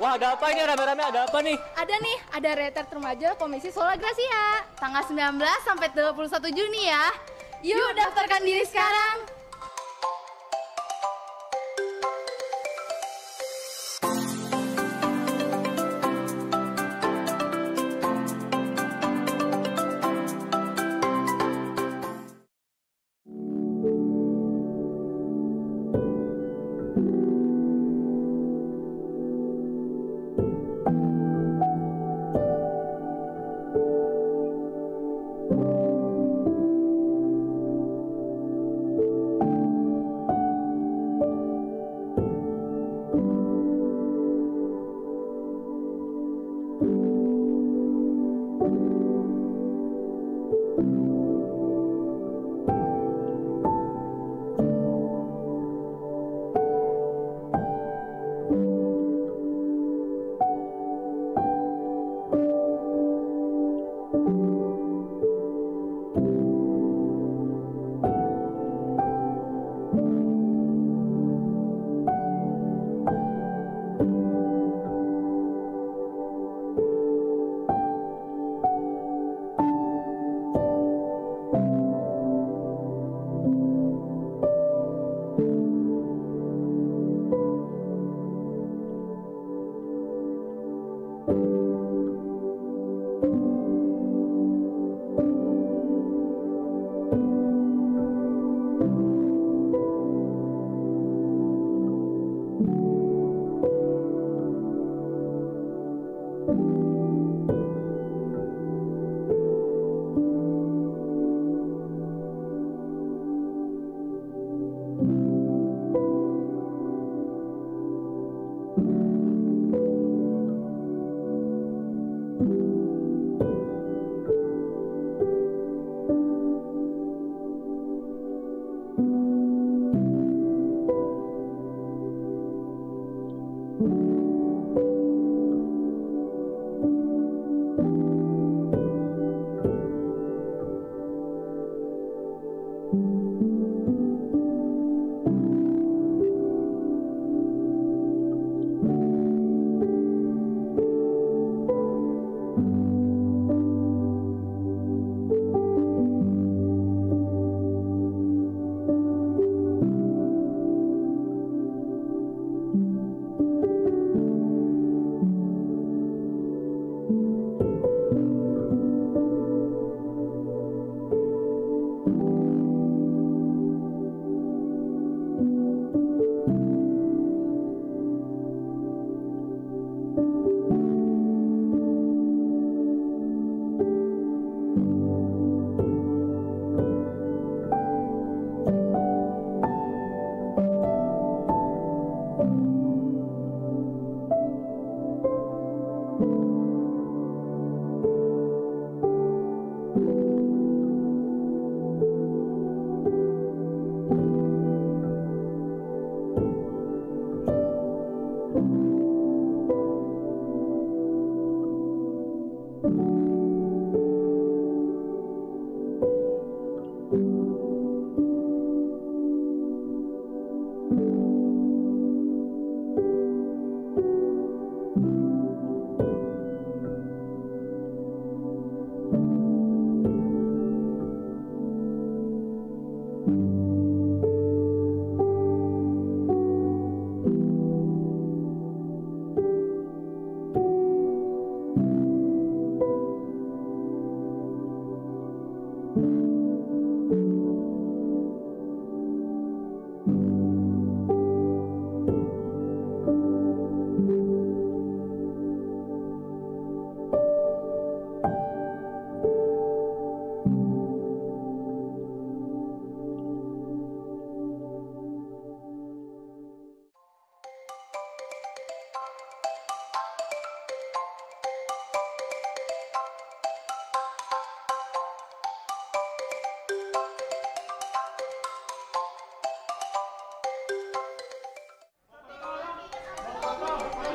Wah, ada apa ini rame-rame? Ada apa nih? Ada nih, ada retret remaja Komisi Sola Gracia. Tanggal 19 sampai 21 Juni ya. Yuk daftarkan diri sekarang.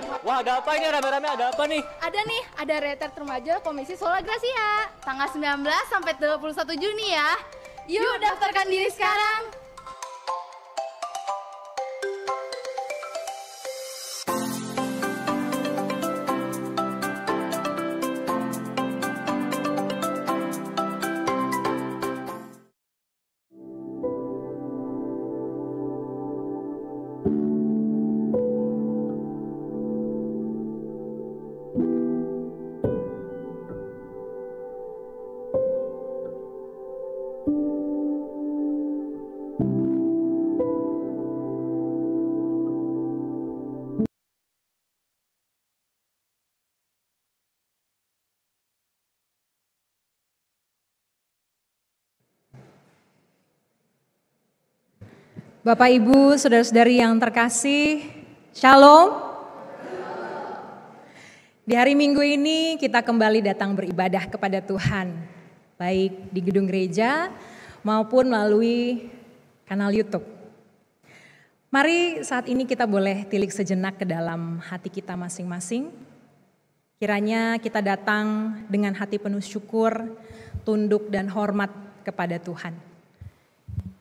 Wah, ada apa ini rame-rame? Ada apa nih? Ada nih, ada retret remaja Komisi Sola Gracia. Tanggal 19 sampai 21 Juni ya. Yuk daftarkan diri sekarang. Bapak, Ibu, saudara-saudari yang terkasih, Shalom. Di hari Minggu ini kita kembali datang beribadah kepada Tuhan, baik di gedung gereja maupun melalui kanal YouTube. Mari saat ini kita boleh tilik sejenak ke dalam hati kita masing-masing. Kiranya kita datang dengan hati penuh syukur, tunduk dan hormat kepada Tuhan.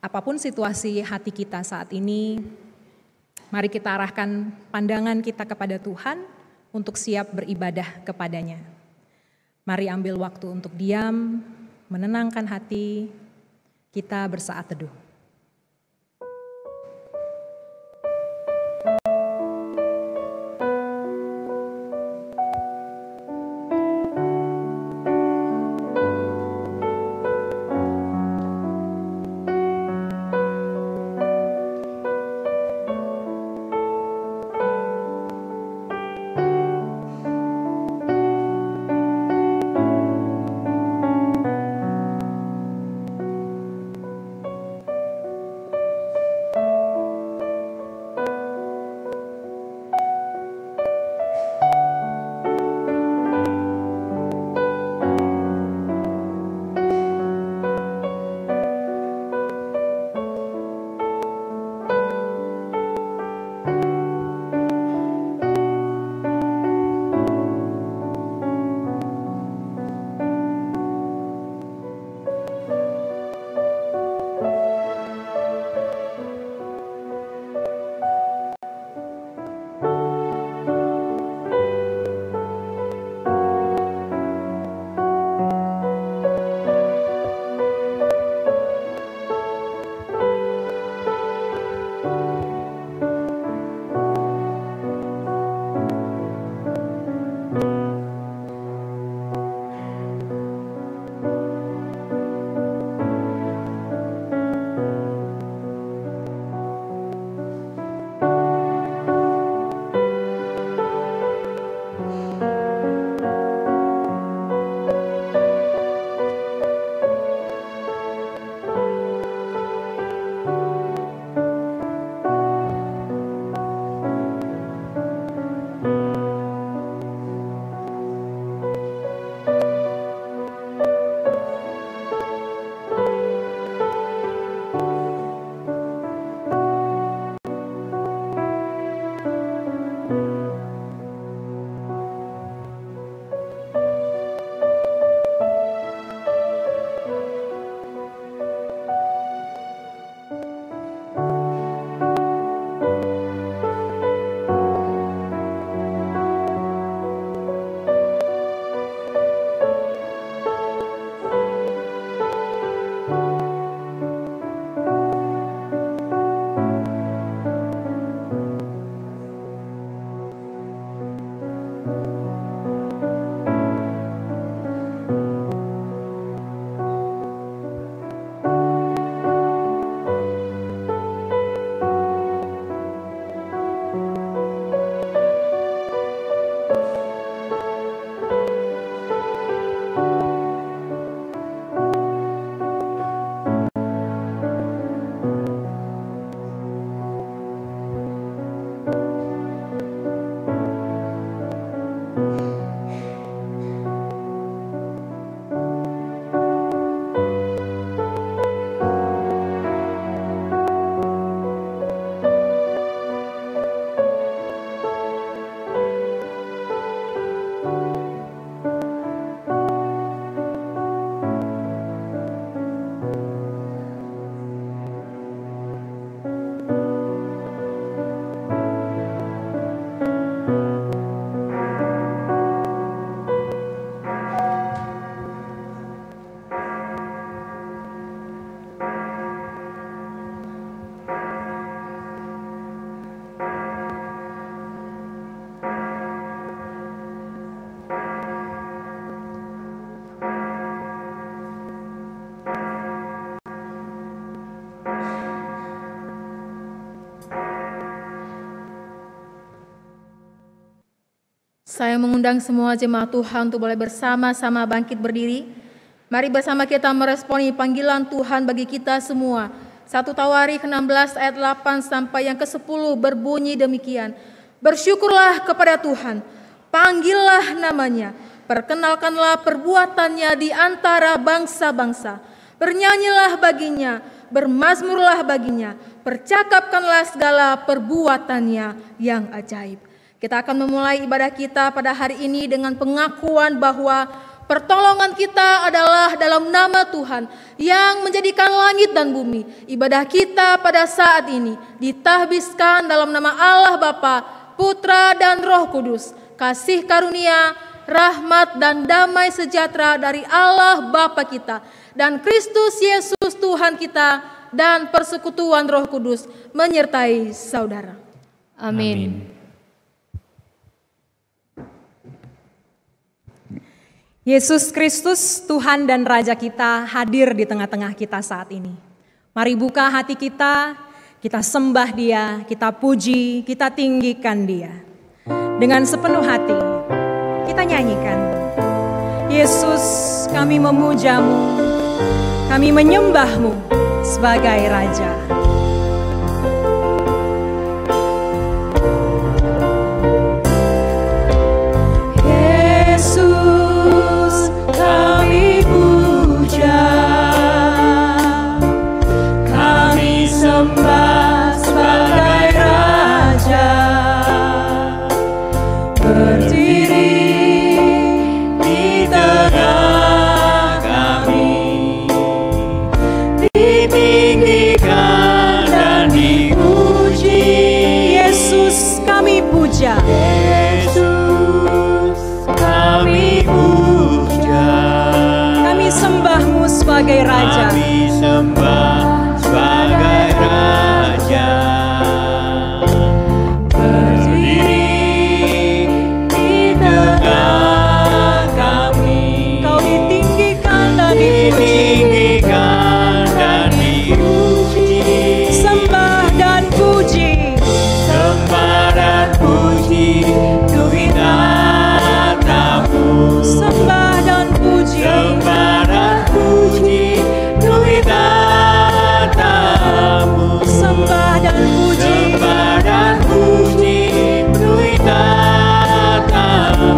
Apapun situasi hati kita saat ini, mari kita arahkan pandangan kita kepada Tuhan untuk siap beribadah kepadanya. Mari ambil waktu untuk diam, menenangkan hati, kita bersaat teduh. Saya mengundang semua jemaat Tuhan untuk boleh bersama-sama bangkit berdiri. Mari bersama kita meresponi panggilan Tuhan bagi kita semua. 1 Tawarik 16 ayat 8 sampai yang ke-10 berbunyi demikian. Bersyukurlah kepada Tuhan, panggillah namanya, perkenalkanlah perbuatannya di antara bangsa-bangsa. Bernyanyilah baginya, bermazmurlah baginya, percakapkanlah segala perbuatannya yang ajaib. Kita akan memulai ibadah kita pada hari ini dengan pengakuan bahwa pertolongan kita adalah dalam nama Tuhan yang menjadikan langit dan bumi. Ibadah kita pada saat ini ditahbiskan dalam nama Allah Bapa, Putra dan Roh Kudus. Kasih karunia, rahmat dan damai sejahtera dari Allah Bapa kita dan Kristus Yesus Tuhan kita dan persekutuan Roh Kudus menyertai saudara. Amin. Yesus Kristus, Tuhan dan Raja kita hadir di tengah-tengah kita saat ini. Mari buka hati kita sembah Dia, kita puji, kita tinggikan Dia. Dengan sepenuh hati, kita nyanyikan. Yesus, kami memuja-Mu, kami menyembah-Mu sebagai Raja. Yesus, kami puja, kami sembah-Mu sebagai Raja. Kami sembah sebagai Raja. Berdiri di tengah kami, Kau ditinggikan dan dipuji, sembah dan puji, sembah dan puji untuk tatamu. sembah dan puji, Sembah dan puji untuk tatamu. sembah dan puji, Sembah dan puji untuk tatamu.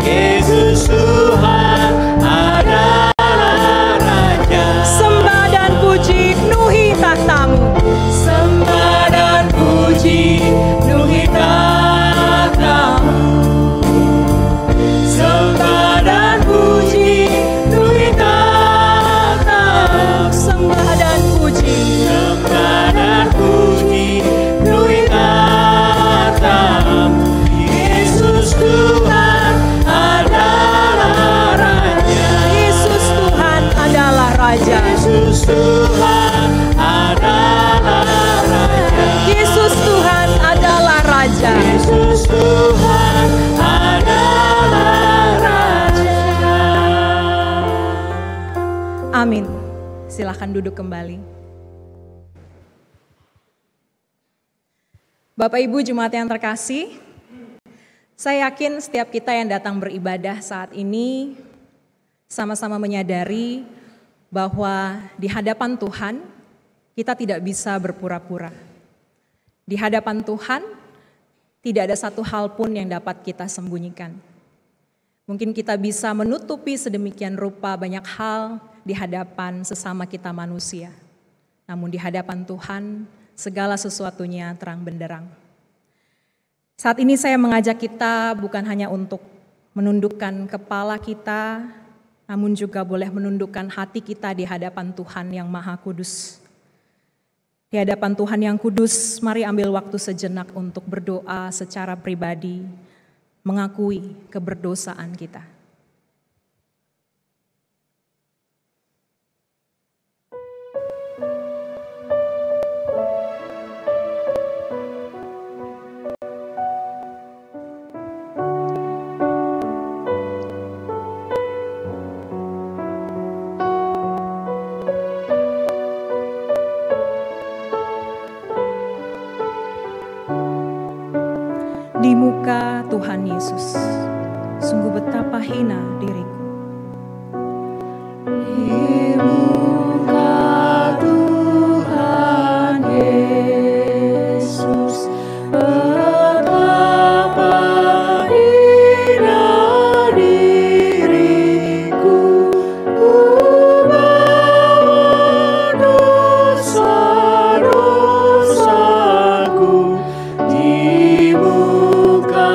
Yesus Tuhan adalah Raja. sembah dan puji penuhi tahta-Mu. Sembah dan puji penuhi tatamu. Sembah dan puji penuhi tatamu. Sembah dan puji, Sembah dan puji penuhi tatamu. Yesus Tuhan adalah Raja. Yesus Tuhan adalah Raja. Yesus Tuhan adalah Raja. Yesus Tuhan adalah Raja. Yesus Tuhan adalah Raja. Amin. Silakan duduk kembali. Bapak Ibu jemaat yang terkasih, saya yakin setiap kita yang datang beribadah saat ini sama-sama menyadari bahwa di hadapan Tuhan kita tidak bisa berpura-pura. Di hadapan Tuhan tidak ada satu hal pun yang dapat kita sembunyikan. Mungkin kita bisa menutupi sedemikian rupa banyak hal di hadapan sesama kita manusia. Namun di hadapan Tuhan segala sesuatunya terang benderang. Saat ini saya mengajak kita bukan hanya untuk menundukkan kepala kita, namun juga boleh menundukkan hati kita di hadapan Tuhan yang Maha Kudus. Di hadapan Tuhan yang kudus, mari ambil waktu sejenak untuk berdoa secara pribadi, mengakui keberdosaan kita. di muka Tuhan Yesus. Sungguh betapa hina diriku. Di muka Tuhan Yesus, betapa hina diriku. Ku bawa dosa-dosaku di muka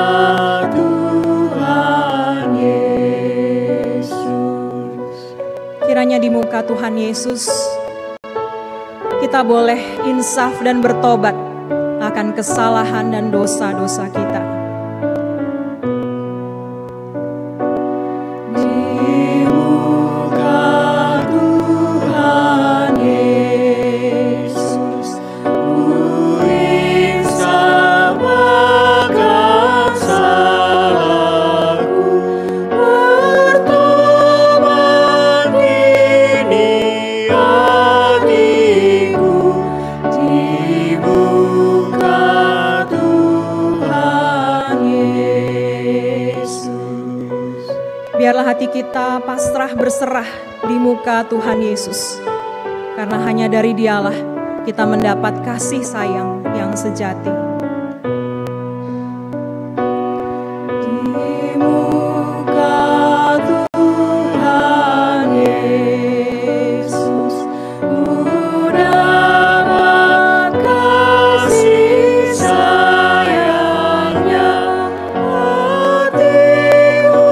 Tuhan Yesus. Kiranya di muka Tuhan Yesus kita boleh insaf dan bertobat akan kesalahan dan dosa-dosa kita. Di muka Tuhan Yesus, ku insaf akan salahku, bertobat kini hatiku. Di muka Tuhan Yesus. Biarlah hati kita pasrah berserah di muka Tuhan Yesus. Karena hanya dari Dialah kita mendapat kasih sayang yang sejati. Di muka Tuhan Yesus, ku dapat kasih sayang-Nya. Hatiku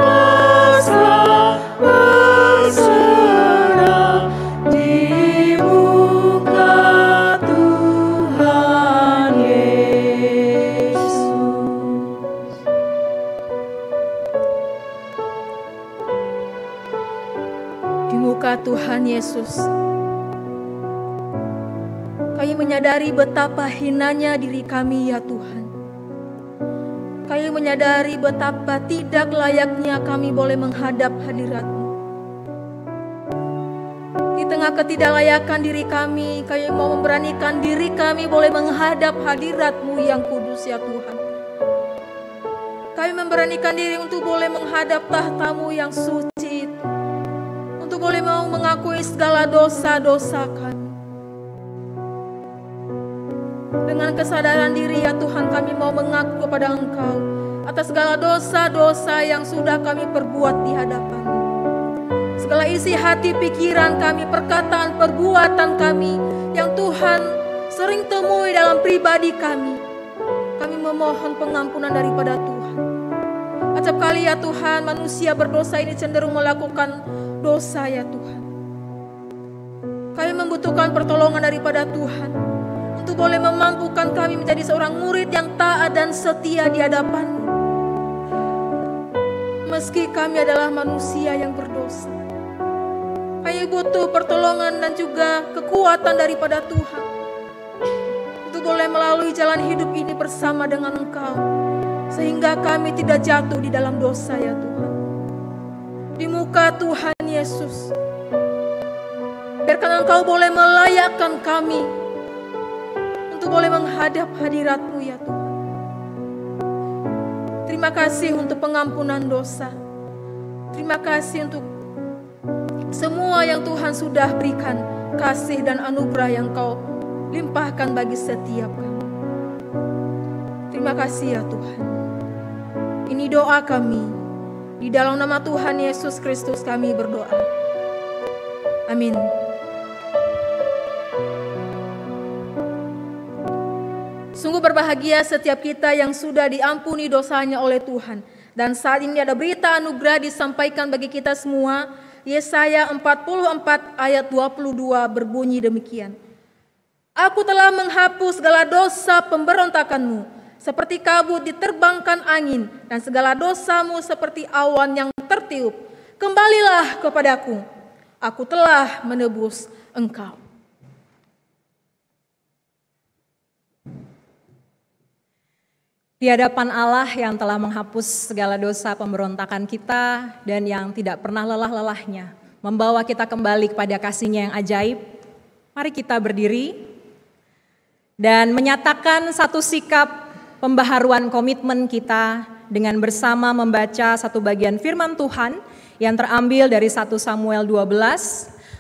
pasrah berserah di muka Tuhan Yesus. Di muka Tuhan Yesus, kami menyadari betapa hinanya diri kami ya Tuhan. Kami menyadari betapa tidak layaknya kami boleh menghadap hadirat-Mu. Di tengah ketidaklayakan diri kami mau memberanikan diri kami boleh menghadap hadirat-Mu yang kudus ya Tuhan. Kami memberanikan diri untuk boleh menghadap tahta-Mu yang suci, untuk boleh mau mengakui segala dosa-dosa kami. Dengan kesadaran diri ya Tuhan, kami mau mengaku kepada Engkau atas segala dosa-dosa yang sudah kami perbuat di hadapan-Mu. Segala isi hati, pikiran kami, perkataan, perbuatan kami yang Tuhan sering temui dalam pribadi kami. Kami memohon pengampunan daripada Tuhan. Acap kali ya Tuhan, manusia berdosa ini cenderung melakukan dosa ya Tuhan. Kami membutuhkan pertolongan daripada Tuhan untuk boleh memampukan kami menjadi seorang murid yang taat dan setia di hadapan-Mu. Meski kami adalah manusia yang berdosa, kami butuh pertolongan dan juga kekuatan daripada Tuhan untuk boleh melalui jalan hidup ini bersama dengan Engkau, sehingga kami tidak jatuh di dalam dosa ya Tuhan. Di muka Tuhan Yesus, biarkan Engkau boleh melayakkan kami untuk boleh menghadap hadirat-Mu ya Tuhan. Terima kasih untuk pengampunan dosa. Terima kasih untuk semua yang Tuhan sudah berikan, kasih dan anugerah yang Kau limpahkan bagi setiap kami. Terima kasih ya Tuhan. Ini doa kami. Di dalam nama Tuhan Yesus Kristus kami berdoa. Amin. Sungguh berbahagia setiap kita yang sudah diampuni dosanya oleh Tuhan. Dan saat ini ada berita anugerah disampaikan bagi kita semua. Yesaya 44 ayat 22 berbunyi demikian. Aku telah menghapus segala dosa pemberontakanmu, seperti kabut diterbangkan angin, dan segala dosamu seperti awan yang tertiup. Kembalilah kepadaku, aku telah menebus engkau. Di hadapan Allah yang telah menghapus segala dosa pemberontakan kita dan yang tidak pernah lelah-lelahnya membawa kita kembali kepada kasih-Nya yang ajaib, mari kita berdiri dan menyatakan satu sikap pembaharuan komitmen kita dengan bersama membaca satu bagian firman Tuhan yang terambil dari 1 Samuel 12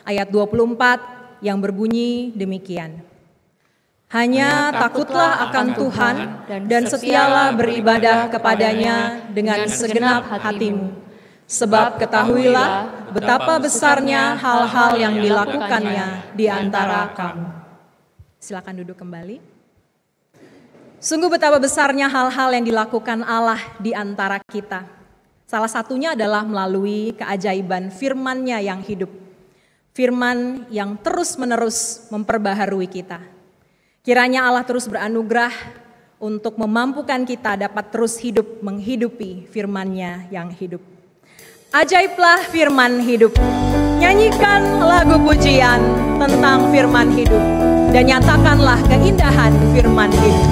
ayat 24 yang berbunyi demikian. Hanya takutlah akan Tuhan dan setialah beribadah kepadanya dengan segenap hatimu. Sebab ketahuilah betapa besarnya hal-hal yang dilakukannya di antara kamu. Silakan duduk kembali. Sungguh betapa besarnya hal-hal yang dilakukan Allah di antara kita. Salah satunya adalah melalui keajaiban firman-Nya yang hidup. Firman yang terus-menerus memperbaharui kita. Kiranya Allah terus beranugerah untuk memampukan kita dapat terus hidup menghidupi firman-Nya yang hidup. Ajaiblah firman hidup. Nyanyikan lagu pujian tentang firman hidup dan nyatakanlah keindahan firman hidup.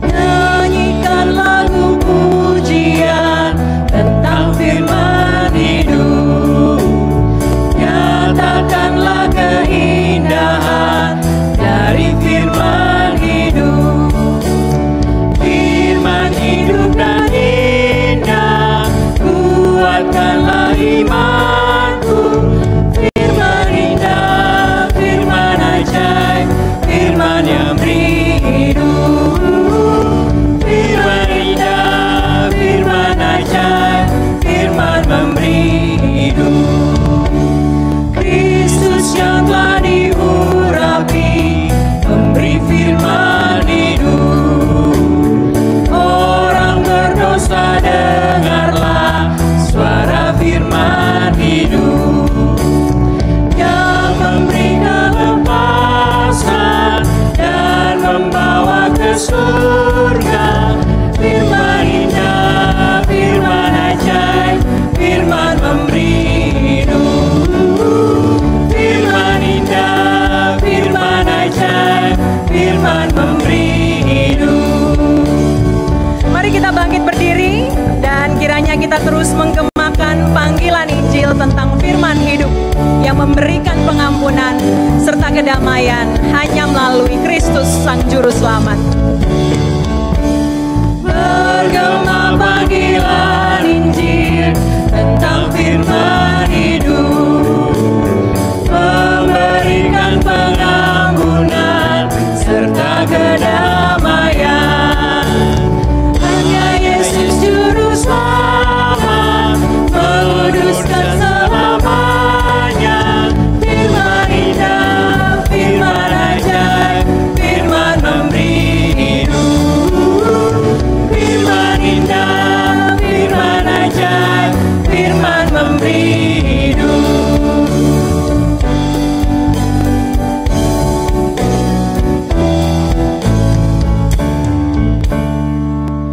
Nyanyikan lagu pujian tentang firman hidup. Nyatakanlah keindahan dari firman hidup. Firman hidup dan indah, kuatkanlah imanku. Firman indah, firman ajaib, firman yang beri hidup. Firman indah, firman ajaib, firman memberi hidup. Kristus yang telah diurapi, memberi firman hidup. Orang berdosa dengarlah suara firman hidup. Yang memberi kelepasan dan membawa ke surga. Firman indah, firman ajaib, firman memberi hidup. Firman indah, firman ajaib, firman memberi hidup. Mari kita bangkit berdiri dan kiranya kita terus menggemakan panggilan Injil tentang firman hidup yang memberikan pengampunan serta kedamaian hanya melalui Kristus Sang Juru Selamat. Bergema panggilan Injil tentang firman hidup, memberikan pengampunan serta kedamaian. Hanya Yesus Juru Selamat menguduskan selamanya. Firman indah, firman ajaib, firman memberi hidup. Firman indah, firman ajaib, firman memberi hidup.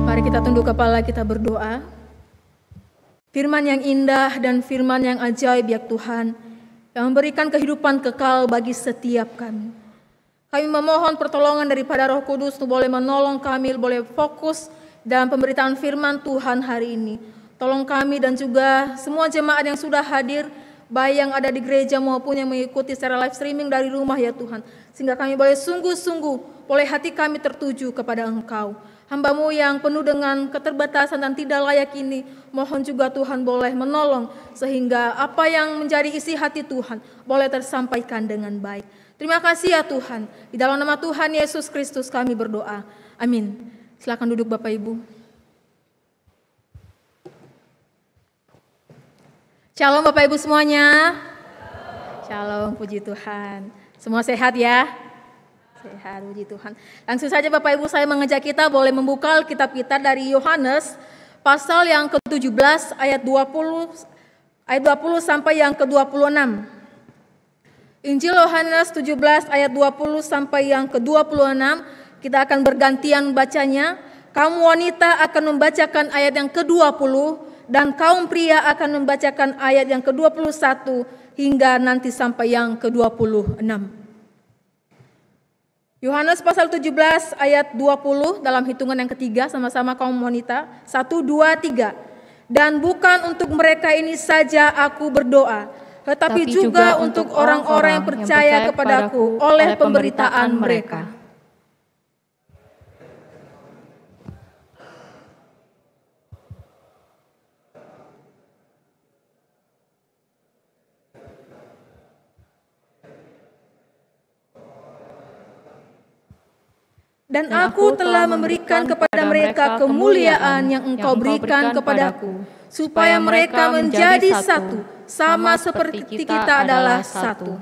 Mari kita tunduk kepala, kita berdoa. Firman yang indah dan firman yang ajaib ya Tuhan, yang memberikan kehidupan kekal bagi setiap kami. Kami memohon pertolongan daripada Roh Kudus untuk boleh menolong kami, boleh fokus dalam pemberitaan firman Tuhan hari ini. Tolong kami dan juga semua jemaat yang sudah hadir, baik yang ada di gereja maupun yang mengikuti secara live streaming dari rumah ya Tuhan. Sehingga kami boleh sungguh-sungguh, boleh hati kami tertuju kepada Engkau. Hamba-Mu yang penuh dengan keterbatasan dan tidak layak ini, mohon juga Tuhan boleh menolong sehingga apa yang menjadi isi hati Tuhan boleh tersampaikan dengan baik. Terima kasih ya Tuhan. Di dalam nama Tuhan Yesus Kristus kami berdoa. Amin. Silakan duduk Bapak Ibu. Shalom Bapak Ibu semuanya. Shalom, puji Tuhan. Semua sehat ya? Sehat, puji Tuhan. Langsung saja Bapak Ibu saya mengajak kita boleh membuka Alkitab kita dari Yohanes pasal yang ke-17 ayat 20 sampai yang ke-26. Injil Yohanes 17 ayat 20 sampai yang ke-26. Kita akan bergantian bacanya. Kaum wanita akan membacakan ayat yang ke-20 dan kaum pria akan membacakan ayat yang ke-21 hingga nanti sampai yang ke-26. Yohanes pasal 17 ayat 20 dalam hitungan yang ketiga sama-sama kaum wanita. 1, 2, 3. Dan bukan untuk mereka ini saja aku berdoa. tetapi juga untuk orang-orang yang percaya kepadaku oleh pemberitaan mereka. Dan aku telah memberikan kepada mereka kemuliaan yang engkau berikan kepadaku, supaya mereka menjadi satu, sama seperti kita adalah satu.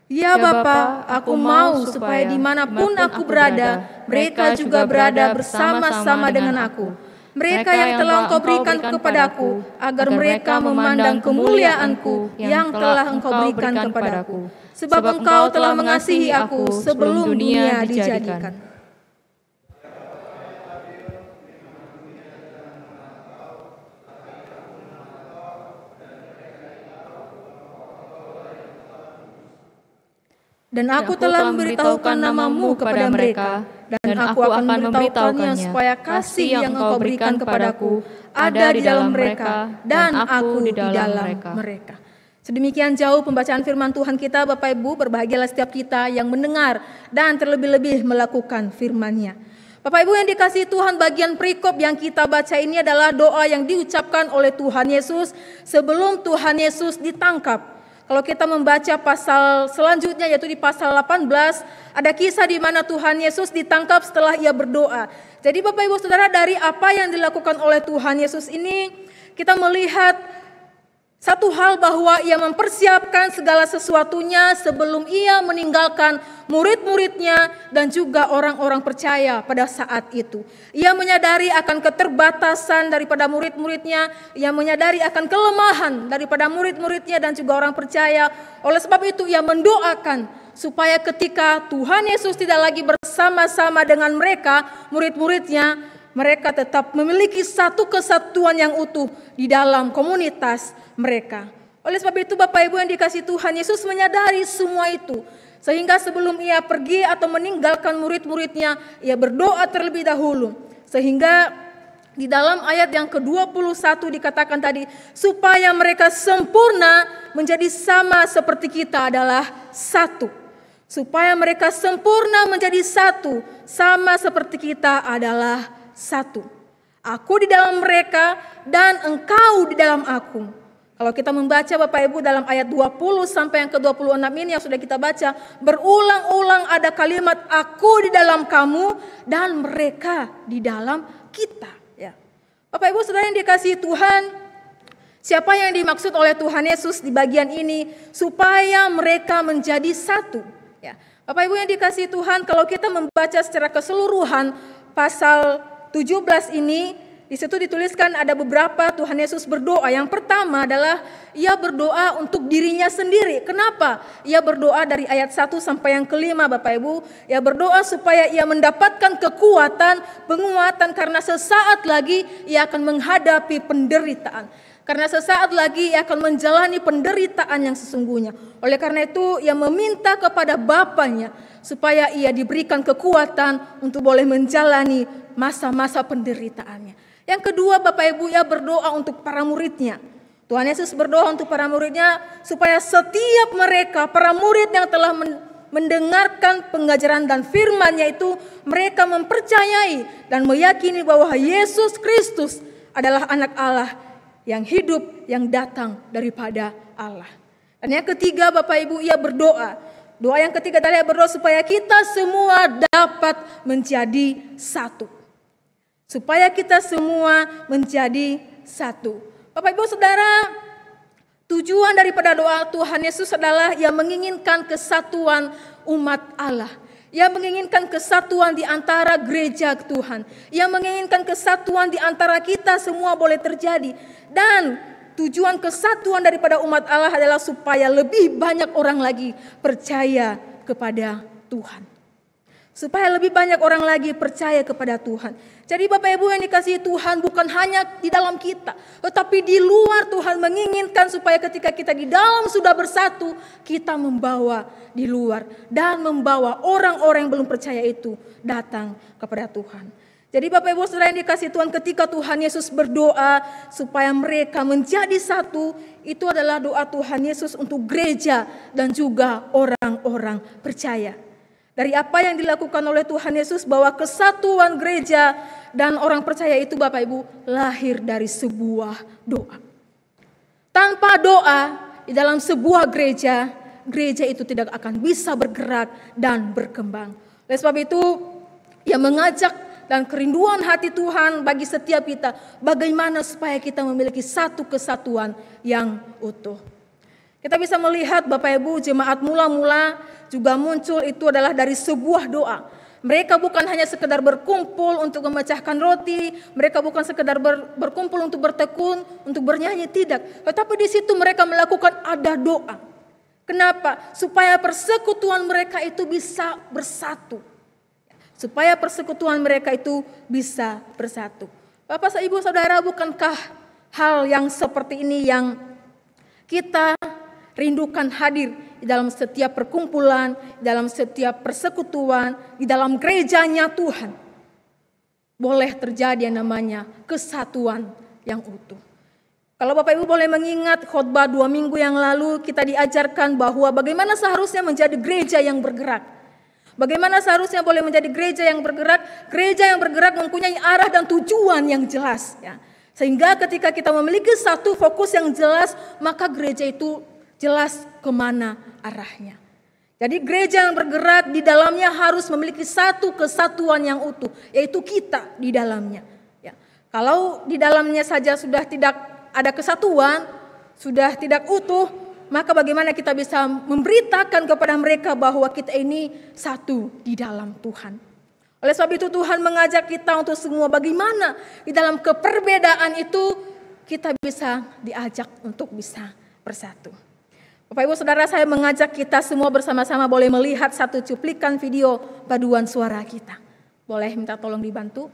Ya Bapa, aku mau supaya dimanapun aku berada, mereka juga berada bersama-sama dengan aku. Mereka yang telah Engkau berikan kepadaku, agar mereka memandang kemuliaanku yang telah Engkau berikan kepadaku. Sebab Engkau telah mengasihi aku sebelum dunia dijadikan. Dan aku telah memberitahukan namamu kepada mereka, dan aku akan memberitahukannya supaya kasih yang engkau berikan kepadaku ada di dalam mereka, dan aku di dalam mereka. Sedemikian jauh pembacaan firman Tuhan kita, Bapak Ibu. Berbahagialah setiap kita yang mendengar dan terlebih-lebih melakukan firman-Nya. Bapak Ibu yang dikasihi Tuhan, bagian perikop yang kita baca ini adalah doa yang diucapkan oleh Tuhan Yesus sebelum Tuhan Yesus ditangkap. Kalau kita membaca pasal selanjutnya, yaitu di pasal 18, ada kisah di mana Tuhan Yesus ditangkap setelah ia berdoa. Jadi Bapak Ibu Saudara, dari apa yang dilakukan oleh Tuhan Yesus ini, kita melihat satu hal bahwa ia mempersiapkan segala sesuatunya sebelum ia meninggalkan murid-muridnya dan juga orang-orang percaya pada saat itu. Ia menyadari akan keterbatasan daripada murid-muridnya, ia menyadari akan kelemahan daripada murid-muridnya dan juga orang percaya. Oleh sebab itu ia mendoakan supaya ketika Tuhan Yesus tidak lagi bersama-sama dengan mereka, murid-muridnya, mereka tetap memiliki satu kesatuan yang utuh di dalam komunitas mereka. Oleh sebab itu Bapak Ibu yang dikasihi Tuhan, Yesus menyadari semua itu. Sehingga sebelum ia pergi atau meninggalkan murid-muridnya, ia berdoa terlebih dahulu. Sehingga di dalam ayat yang ke-21 dikatakan tadi, supaya mereka sempurna menjadi sama seperti kita adalah satu. Supaya mereka sempurna menjadi satu, sama seperti kita adalah satu. Aku di dalam mereka dan engkau di dalam aku. Kalau kita membaca Bapak Ibu dalam ayat 20 sampai yang ke-26 ini yang sudah kita baca, berulang-ulang ada kalimat aku di dalam kamu dan mereka di dalam kita. Ya. Bapak Ibu Saudara yang dikasihi Tuhan, siapa yang dimaksud oleh Tuhan Yesus di bagian ini? Supaya mereka menjadi satu. Ya. Bapak Ibu yang dikasihi Tuhan, kalau kita membaca secara keseluruhan pasal 17 ini, di situ dituliskan ada beberapa Tuhan Yesus berdoa. Yang pertama adalah ia berdoa untuk dirinya sendiri. Kenapa? Ia berdoa dari ayat 1 sampai yang ke-5 Bapak Ibu. Ia berdoa supaya ia mendapatkan kekuatan, penguatan karena sesaat lagi ia akan menghadapi penderitaan. Karena sesaat lagi ia akan menjalani penderitaan yang sesungguhnya. Oleh karena itu ia meminta kepada Bapanya supaya ia diberikan kekuatan untuk boleh menjalani masa-masa penderitaannya. Yang kedua Bapak Ibu, ia berdoa untuk para muridnya. Tuhan Yesus berdoa untuk para muridnya supaya setiap mereka, para murid yang telah mendengarkan pengajaran dan firman-Nya itu, mereka mempercayai dan meyakini bahwa Yesus Kristus adalah anak Allah yang hidup, yang datang daripada Allah. Dan yang ketiga Bapak Ibu, ia berdoa. Doa yang ketiga tadi ia berdoa supaya kita semua dapat menjadi satu. Supaya kita semua menjadi satu. Bapak Ibu Saudara, tujuan daripada doa Tuhan Yesus adalah ia menginginkan kesatuan umat Allah. Ia menginginkan kesatuan di antara gereja Tuhan. Ia menginginkan kesatuan di antara kita semua boleh terjadi. Dan tujuan kesatuan daripada umat Allah adalah supaya lebih banyak orang lagi percaya kepada Tuhan. supaya lebih banyak orang lagi percaya kepada Tuhan. Jadi Bapak Ibu yang dikasihi Tuhan, bukan hanya di dalam kita, tetapi di luar Tuhan menginginkan supaya ketika kita di dalam sudah bersatu, kita membawa di luar dan membawa orang-orang yang belum percaya itu datang kepada Tuhan. Jadi Bapak Ibu Saudara yang dikasihi Tuhan, ketika Tuhan Yesus berdoa supaya mereka menjadi satu, itu adalah doa Tuhan Yesus untuk gereja dan juga orang-orang percaya. Dari apa yang dilakukan oleh Tuhan Yesus, bahwa kesatuan gereja dan orang percaya itu Bapak Ibu lahir dari sebuah doa. Tanpa doa di dalam sebuah gereja, gereja itu tidak akan bisa bergerak dan berkembang. Oleh sebab itu, yang mengajak dan kerinduan hati Tuhan bagi setiap kita, bagaimana supaya kita memiliki satu kesatuan yang utuh. Kita bisa melihat Bapak Ibu, jemaat mula-mula juga muncul itu adalah dari sebuah doa. Mereka bukan hanya sekedar berkumpul untuk memecahkan roti, mereka bukan sekedar berkumpul untuk bertekun, untuk bernyanyi, tidak. Tetapi di situ mereka melakukan ada doa. Kenapa? Supaya persekutuan mereka itu bisa bersatu. Supaya persekutuan mereka itu bisa bersatu. Bapak, Ibu, Saudara, bukankah hal yang seperti ini yang kita rindukan hadir di dalam setiap perkumpulan, di dalam setiap persekutuan, di dalam gerejanya Tuhan. Boleh terjadi yang namanya kesatuan yang utuh. Kalau Bapak Ibu boleh mengingat khotbah 2 minggu yang lalu, kita diajarkan bahwa bagaimana seharusnya menjadi gereja yang bergerak. Bagaimana seharusnya boleh menjadi gereja yang bergerak mempunyai arah dan tujuan yang jelas. Ya. Sehingga ketika kita memiliki satu fokus yang jelas, maka gereja itu jelas kemana arahnya. Jadi gereja yang bergerak di dalamnya harus memiliki satu kesatuan yang utuh, yaitu kita di dalamnya. Ya. Kalau di dalamnya saja sudah tidak ada kesatuan, sudah tidak utuh, maka bagaimana kita bisa memberitakan kepada mereka bahwa kita ini satu di dalam Tuhan. Oleh sebab itu Tuhan mengajak kita untuk semua bagaimana di dalam keperbedaan itu kita bisa diajak untuk bisa bersatu. Bapak Ibu Saudara, saya mengajak kita semua bersama-sama boleh melihat satu cuplikan video paduan suara kita. Boleh minta tolong dibantu?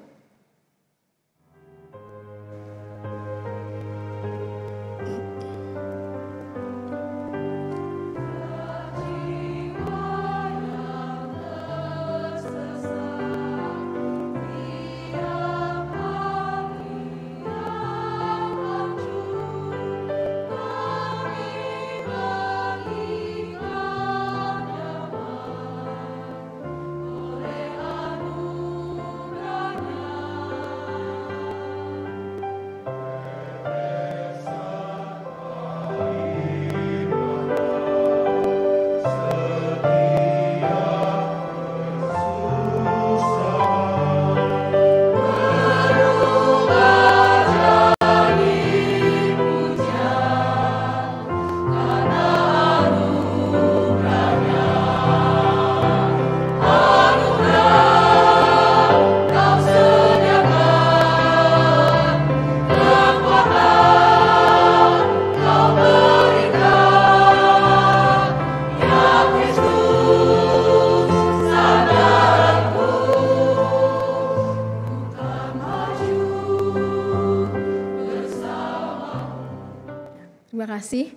Terima kasih.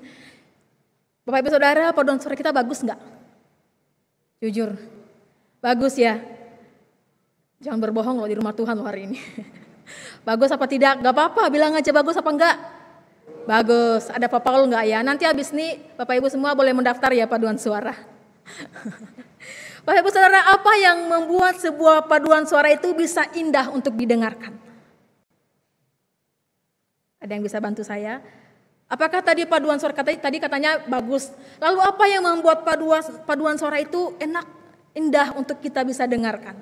Bapak Ibu Saudara, paduan suara kita bagus nggak? Jujur, bagus ya. Jangan berbohong loh di rumah Tuhan loh hari ini. Bagus apa tidak? Gak apa-apa, bilang aja bagus apa enggak. Bagus, ada apa-apa kalau enggak ya. Nanti habis ini Bapak Ibu semua boleh mendaftar ya paduan suara. Bapak Ibu Saudara, apa yang membuat sebuah paduan suara itu bisa indah untuk didengarkan? Ada yang bisa bantu saya? Apakah tadi paduan suara tadi katanya bagus? Lalu apa yang membuat paduan suara itu enak, indah untuk kita bisa dengarkan?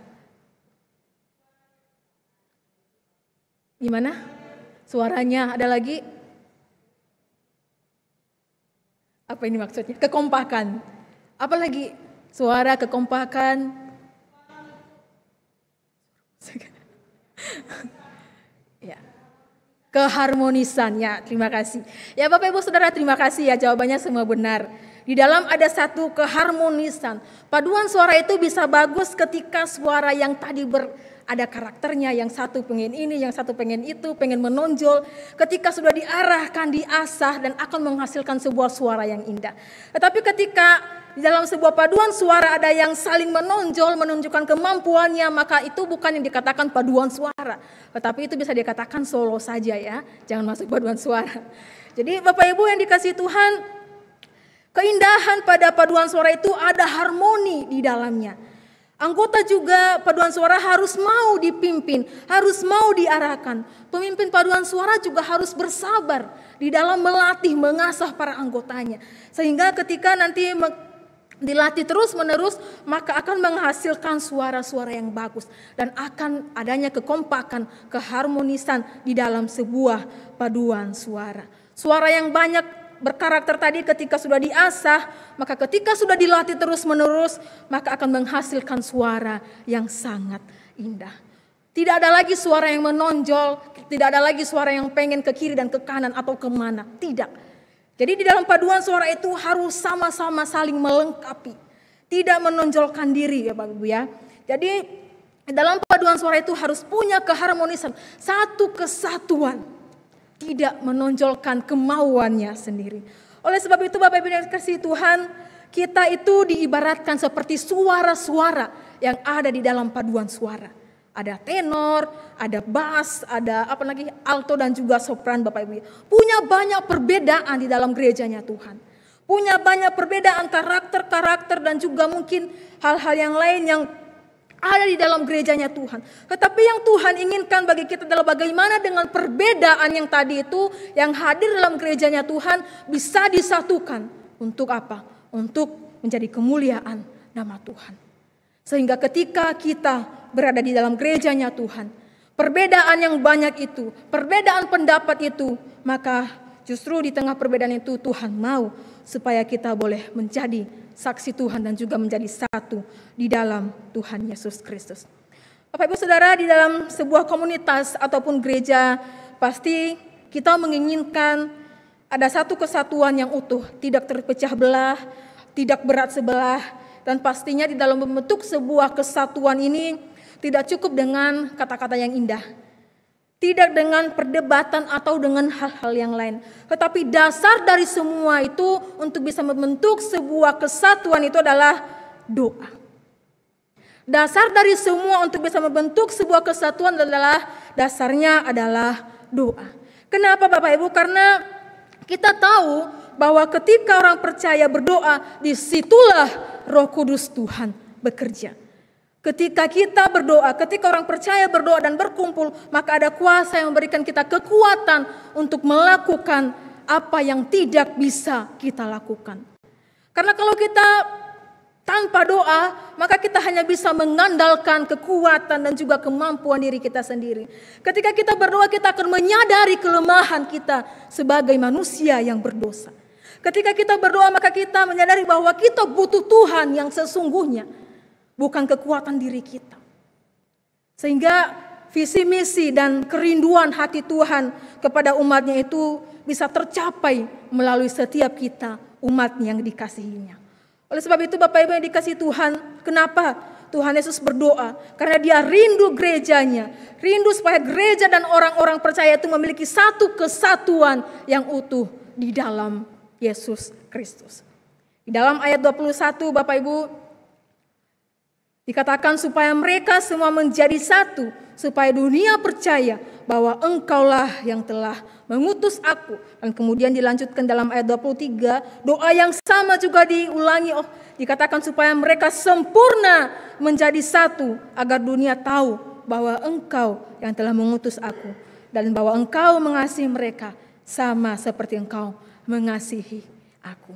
Gimana? Suaranya ada lagi? Apa ini maksudnya? Kekompakan. Apa lagi? Suara, kekompakan. Ya. Keharmonisan, ya, terima kasih. Ya Bapak Ibu Saudara, terima kasih ya, jawabannya semua benar. Di dalam ada satu keharmonisan. Paduan suara itu bisa bagus ketika suara yang tadi ada karakternya, yang satu pengen ini, yang satu pengen itu, pengen menonjol. Ketika sudah diarahkan, diasah dan akan menghasilkan sebuah suara yang indah. Tetapi ketika di dalam sebuah paduan suara ada yang saling menonjol, menunjukkan kemampuannya, maka itu bukan yang dikatakan paduan suara. Tetapi itu bisa dikatakan solo saja ya, jangan masuk paduan suara. Jadi Bapak Ibu yang dikasihi Tuhan, keindahan pada paduan suara itu ada harmoni di dalamnya. Anggota juga paduan suara harus mau dipimpin, harus mau diarahkan. Pemimpin paduan suara juga harus bersabar di dalam melatih, mengasah para anggotanya. Sehingga ketika nanti dilatih terus menerus, maka akan menghasilkan suara-suara yang bagus. Dan akan adanya kekompakan, keharmonisan di dalam sebuah paduan suara. Suara yang banyak berkarakter tadi ketika sudah diasah, maka ketika sudah dilatih terus menerus, maka akan menghasilkan suara yang sangat indah. Tidak ada lagi suara yang menonjol, tidak ada lagi suara yang pengen ke kiri dan ke kanan atau kemana, tidak. Jadi di dalam paduan suara itu harus sama-sama saling melengkapi, tidak menonjolkan diri ya Bapak Ibu ya. Jadi dalam paduan suara itu harus punya keharmonisan, satu kesatuan. Tidak menonjolkan kemauannya sendiri. Oleh sebab itu Bapak Ibu yang dikasihi Tuhan, kita itu diibaratkan seperti suara-suara yang ada di dalam paduan suara. Ada tenor, ada bass, ada alto dan juga sopran Bapak Ibu. Punya banyak perbedaan di dalam gerejanya Tuhan. Punya banyak perbedaan karakter dan juga mungkin hal-hal yang lain yang ada di dalam gerejanya Tuhan. Tetapi yang Tuhan inginkan bagi kita adalah bagaimana dengan perbedaan yang tadi itu, yang hadir dalam gerejanya Tuhan bisa disatukan. Untuk apa? Untuk menjadi kemuliaan nama Tuhan. Sehingga ketika kita berada di dalam gerejanya Tuhan, perbedaan yang banyak itu, perbedaan pendapat itu, maka justru di tengah perbedaan itu Tuhan mau supaya kita boleh menjadi saksi Tuhan dan juga menjadi satu di dalam Tuhan Yesus Kristus. Bapak Ibu Saudara, di dalam sebuah komunitas ataupun gereja pasti kita menginginkan ada satu kesatuan yang utuh, tidak terpecah belah, tidak berat sebelah, dan pastinya di dalam membentuk sebuah kesatuan ini tidak cukup dengan kata-kata yang indah. Tidak dengan perdebatan atau dengan hal-hal yang lain. Tetapi dasar dari semua itu untuk bisa membentuk sebuah kesatuan itu adalah doa. Dasar dari semua untuk bisa membentuk sebuah kesatuan dasarnya adalah doa. Kenapa Bapak Ibu? Karena kita tahu bahwa ketika orang percaya berdoa, disitulah Roh Kudus Tuhan bekerja. Ketika kita berdoa, ketika orang percaya berdoa dan berkumpul, maka ada kuasa yang memberikan kita kekuatan untuk melakukan apa yang tidak bisa kita lakukan. Karena kalau kita tanpa doa, maka kita hanya bisa mengandalkan kekuatan dan juga kemampuan diri kita sendiri. Ketika kita berdoa, kita akan menyadari kelemahan kita sebagai manusia yang berdosa. Ketika kita berdoa, maka kita menyadari bahwa kita butuh Tuhan yang sesungguhnya, bukan kekuatan diri kita. Sehingga visi misi dan kerinduan hati Tuhan kepada umatnya itu bisa tercapai melalui setiap kita umat yang dikasihinya. Oleh sebab itu Bapak Ibu yang dikasihi Tuhan, kenapa Tuhan Yesus berdoa? Karena dia rindu gerejanya, rindu supaya gereja dan orang-orang percaya itu memiliki satu kesatuan yang utuh di dalam Yesus Kristus. Di dalam ayat 21 Bapak Ibu dikatakan supaya mereka semua menjadi satu, supaya dunia percaya bahwa Engkaulah yang telah mengutus aku. Dan kemudian dilanjutkan dalam ayat 23, doa yang sama juga diulangi, dikatakan supaya mereka sempurna menjadi satu, agar dunia tahu bahwa Engkau yang telah mengutus aku, dan bahwa Engkau mengasihi mereka sama seperti Engkau mengasihi aku.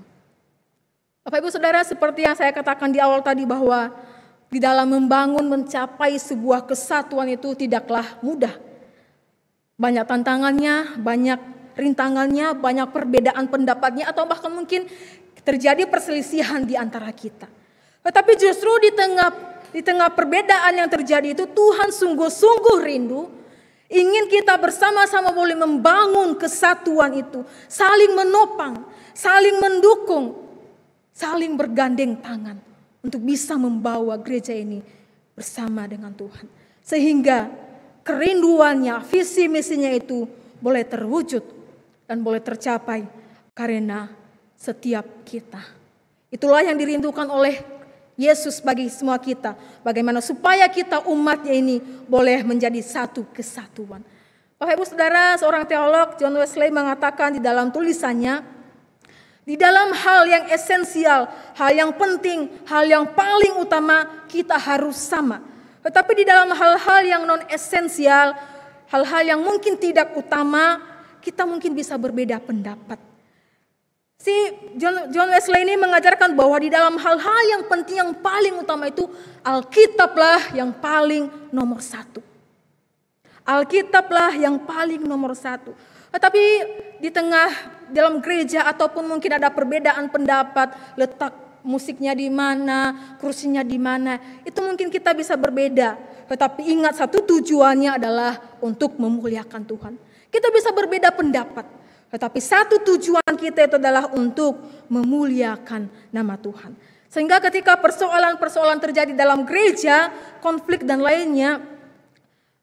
Bapak Ibu Saudara, seperti yang saya katakan di awal tadi bahwa di dalam membangun, mencapai sebuah kesatuan itu tidaklah mudah. Banyak tantangannya, banyak rintangannya, banyak perbedaan pendapatnya, atau bahkan mungkin terjadi perselisihan di antara kita. Tetapi justru di tengah perbedaan yang terjadi itu Tuhan sungguh-sungguh rindu, ingin kita bersama-sama boleh membangun kesatuan itu, saling menopang, saling mendukung. saling bergandeng tangan untuk bisa membawa gereja ini bersama dengan Tuhan. Sehingga kerinduannya, visi misinya itu boleh terwujud dan boleh tercapai karena setiap kita. Itulah yang dirindukan oleh Yesus bagi semua kita. Bagaimana supaya kita umatnya ini boleh menjadi satu kesatuan. Bapak Ibu Saudara, seorang teolog John Wesley mengatakan di dalam tulisannya, di dalam hal yang esensial, hal yang penting, hal yang paling utama kita harus sama. Tetapi di dalam hal-hal yang non esensial, hal-hal yang mungkin tidak utama, kita mungkin bisa berbeda pendapat. Si John Wesley ini mengajarkan bahwa di dalam hal-hal yang penting, yang paling utama itu Alkitablah yang paling nomor satu. Alkitablah yang paling nomor satu. Tetapi di tengah dalam gereja ataupun mungkin ada perbedaan pendapat, letak musiknya di mana, kursinya di mana, itu mungkin kita bisa berbeda. Tetapi ingat, satu tujuannya adalah untuk memuliakan Tuhan. Kita bisa berbeda pendapat, tetapi satu tujuan kita itu adalah untuk memuliakan nama Tuhan. Sehingga ketika persoalan-persoalan terjadi dalam gereja, konflik dan lainnya,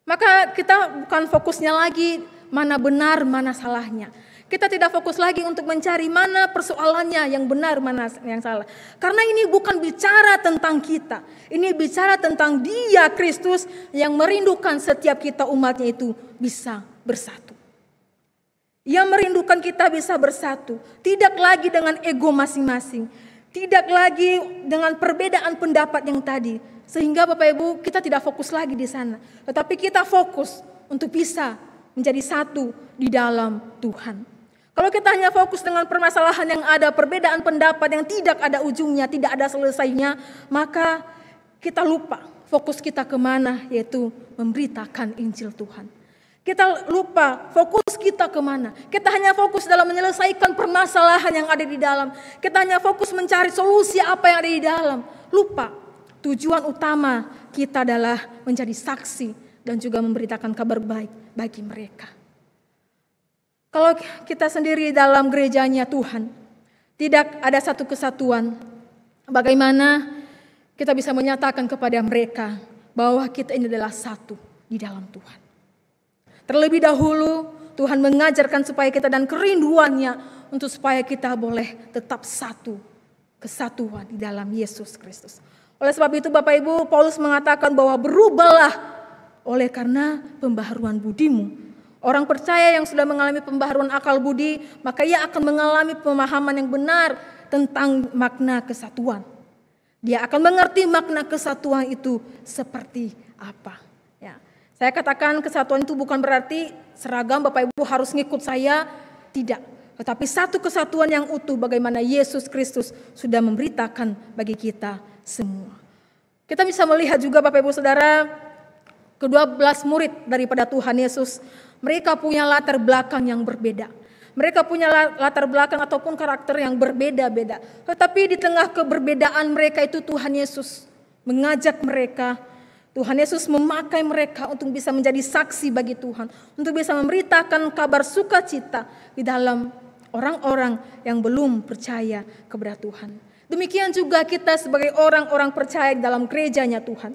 maka kita bukan fokusnya lagi mana benar, mana salahnya. Kita tidak fokus lagi untuk mencari mana persoalannya yang benar, mana yang salah. Karena ini bukan bicara tentang kita. Ini bicara tentang Dia, Kristus, yang merindukan setiap kita umatnya itu bisa bersatu. Yang merindukan kita bisa bersatu. Tidak lagi dengan ego masing-masing. Tidak lagi dengan perbedaan pendapat yang tadi. Sehingga Bapak Ibu, kita tidak fokus lagi di sana. Tetapi kita fokus untuk bisa menjadi satu di dalam Tuhan. Kalau kita hanya fokus dengan permasalahan yang ada, perbedaan pendapat yang tidak ada ujungnya, tidak ada selesainya, maka kita lupa fokus kita kemana, yaitu memberitakan Injil Tuhan. Kita lupa fokus kita kemana. Kita hanya fokus dalam menyelesaikan permasalahan yang ada di dalam. Kita hanya fokus mencari solusi apa yang ada di dalam. Lupa tujuan utama kita adalah menjadi saksi dan juga memberitakan kabar baik bagi mereka. Kalau kita sendiri dalam gerejanya Tuhan, tidak ada satu kesatuan, bagaimana kita bisa menyatakan kepada mereka bahwa kita ini adalah satu di dalam Tuhan. Terlebih dahulu Tuhan mengajarkan supaya kita dan kerinduannya untuk supaya kita boleh tetap satu, kesatuan di dalam Yesus Kristus. Oleh sebab itu Bapak Ibu, Paulus mengatakan bahwa berubahlah oleh karena pembaharuan budimu. Orang percaya yang sudah mengalami pembaharuan akal budi, maka ia akan mengalami pemahaman yang benar tentang makna kesatuan. Dia akan mengerti makna kesatuan itu seperti apa. Ya. Saya katakan kesatuan itu bukan berarti seragam Bapak Ibu harus ngikut saya, tidak. Tetapi satu kesatuan yang utuh bagaimana Yesus Kristus sudah memberitakan bagi kita semua. Kita bisa melihat juga Bapak Ibu Saudara, ke-12 murid daripada Tuhan Yesus, mereka punya latar belakang yang berbeda. Mereka punya latar belakang ataupun karakter yang berbeda-beda. Tetapi di tengah keberbedaan mereka itu Tuhan Yesus mengajak mereka. Tuhan Yesus memakai mereka untuk bisa menjadi saksi bagi Tuhan. Untuk bisa memberitakan kabar sukacita di dalam orang-orang yang belum percaya kepada Tuhan. Demikian juga kita sebagai orang-orang percaya di dalam gerejanya Tuhan.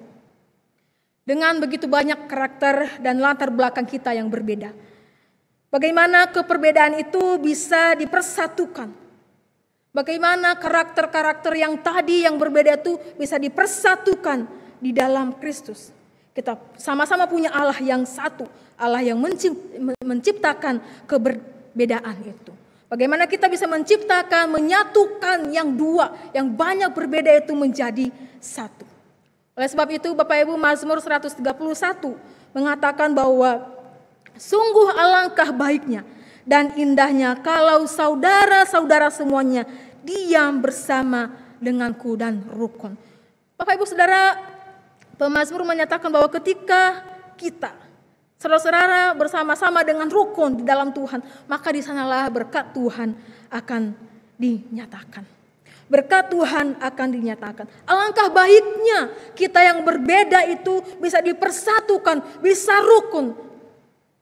Dengan begitu banyak karakter dan latar belakang kita yang berbeda. Bagaimana keperbedaan itu bisa dipersatukan. Bagaimana karakter-karakter yang tadi yang berbeda itu bisa dipersatukan di dalam Kristus. Kita sama-sama punya Allah yang satu. Allah yang menciptakan keberbedaan itu. Bagaimana kita bisa menciptakan, menyatukan yang dua, yang banyak berbeda itu menjadi satu. Oleh sebab itu Bapak Ibu, Mazmur 131 mengatakan bahwa sungguh alangkah baiknya dan indahnya kalau saudara-saudara semuanya diam bersama denganku dan rukun. Bapak Ibu Saudara, pemazmur menyatakan bahwa ketika kita saudara-saudara bersama-sama dengan rukun di dalam Tuhan, maka di sanalah berkat Tuhan akan dinyatakan. Berkat Tuhan akan dinyatakan. Alangkah baiknya kita yang berbeda itu bisa dipersatukan, bisa rukun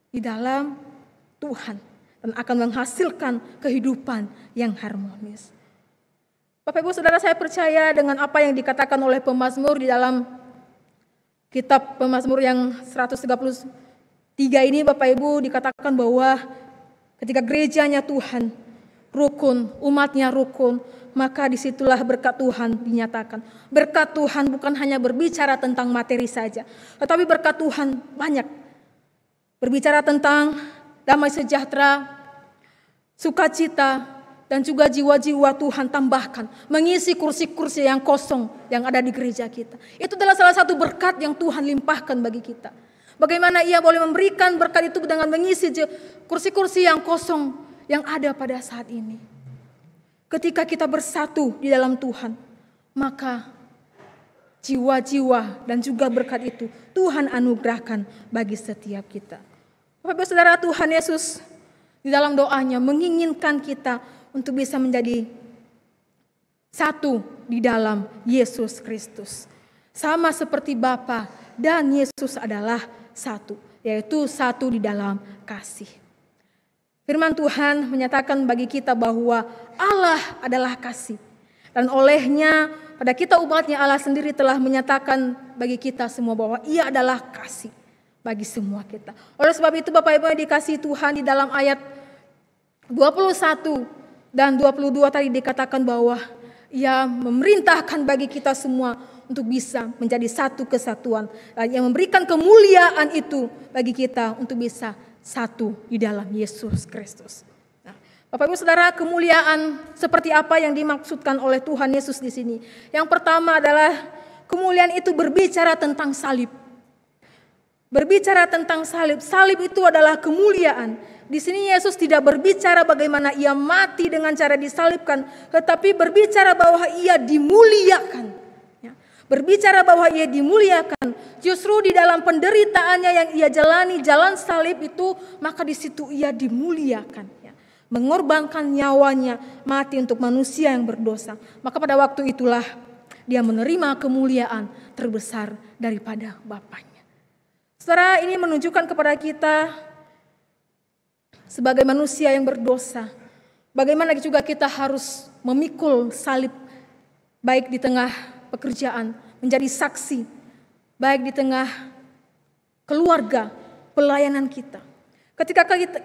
di dalam Tuhan dan akan menghasilkan kehidupan yang harmonis. Bapak Ibu Saudara, saya percaya dengan apa yang dikatakan oleh pemazmur di dalam kitab pemazmur yang 133 ini, Bapak Ibu, dikatakan bahwa ketika gerejanya Tuhan rukun, umatnya rukun, maka disitulah berkat Tuhan dinyatakan. Berkat Tuhan bukan hanya berbicara tentang materi saja, tetapi berkat Tuhan banyak. Berbicara tentang damai sejahtera, sukacita, dan juga jiwa-jiwa Tuhan tambahkan. Mengisi kursi-kursi yang kosong yang ada di gereja kita. Itu adalah salah satu berkat yang Tuhan limpahkan bagi kita. Bagaimana Ia boleh memberikan berkat itu dengan mengisi kursi-kursi yang kosong yang ada pada saat ini. Ketika kita bersatu di dalam Tuhan, maka jiwa-jiwa dan juga berkat itu Tuhan anugerahkan bagi setiap kita. Bapak Ibu Saudara, Tuhan Yesus di dalam doanya menginginkan kita untuk bisa menjadi satu di dalam Yesus Kristus. Sama seperti Bapa dan Yesus adalah satu, yaitu satu di dalam kasih. Firman Tuhan menyatakan bagi kita bahwa Allah adalah kasih. Dan olehnya pada kita umatnya Allah sendiri telah menyatakan bagi kita semua bahwa Ia adalah kasih bagi semua kita. Oleh sebab itu Bapak Ibu yang dikasihi Tuhan, di dalam ayat 21 dan 22 tadi dikatakan bahwa Ia memerintahkan bagi kita semua untuk bisa menjadi satu kesatuan. Dan Ia memberikan kemuliaan itu bagi kita untuk bisa satu di dalam Yesus Kristus. Nah, Bapak Ibu Saudara, kemuliaan seperti apa yang dimaksudkan oleh Tuhan Yesus di sini? Yang pertama adalah kemuliaan itu berbicara tentang salib. Berbicara tentang salib. Salib itu adalah kemuliaan. Di sini Yesus tidak berbicara bagaimana Ia mati dengan cara disalibkan, tetapi berbicara bahwa Ia dimuliakan. Berbicara bahwa Ia dimuliakan. Justru di dalam penderitaannya yang Ia jalani, jalan salib itu, maka di situ Ia dimuliakan. Mengorbankan nyawanya, mati untuk manusia yang berdosa. Maka pada waktu itulah Dia menerima kemuliaan terbesar daripada Bapaknya. Saudara, ini menunjukkan kepada kita sebagai manusia yang berdosa, bagaimana juga kita harus memikul salib, baik di tengah pekerjaan, menjadi saksi, baik di tengah keluarga, pelayanan kita.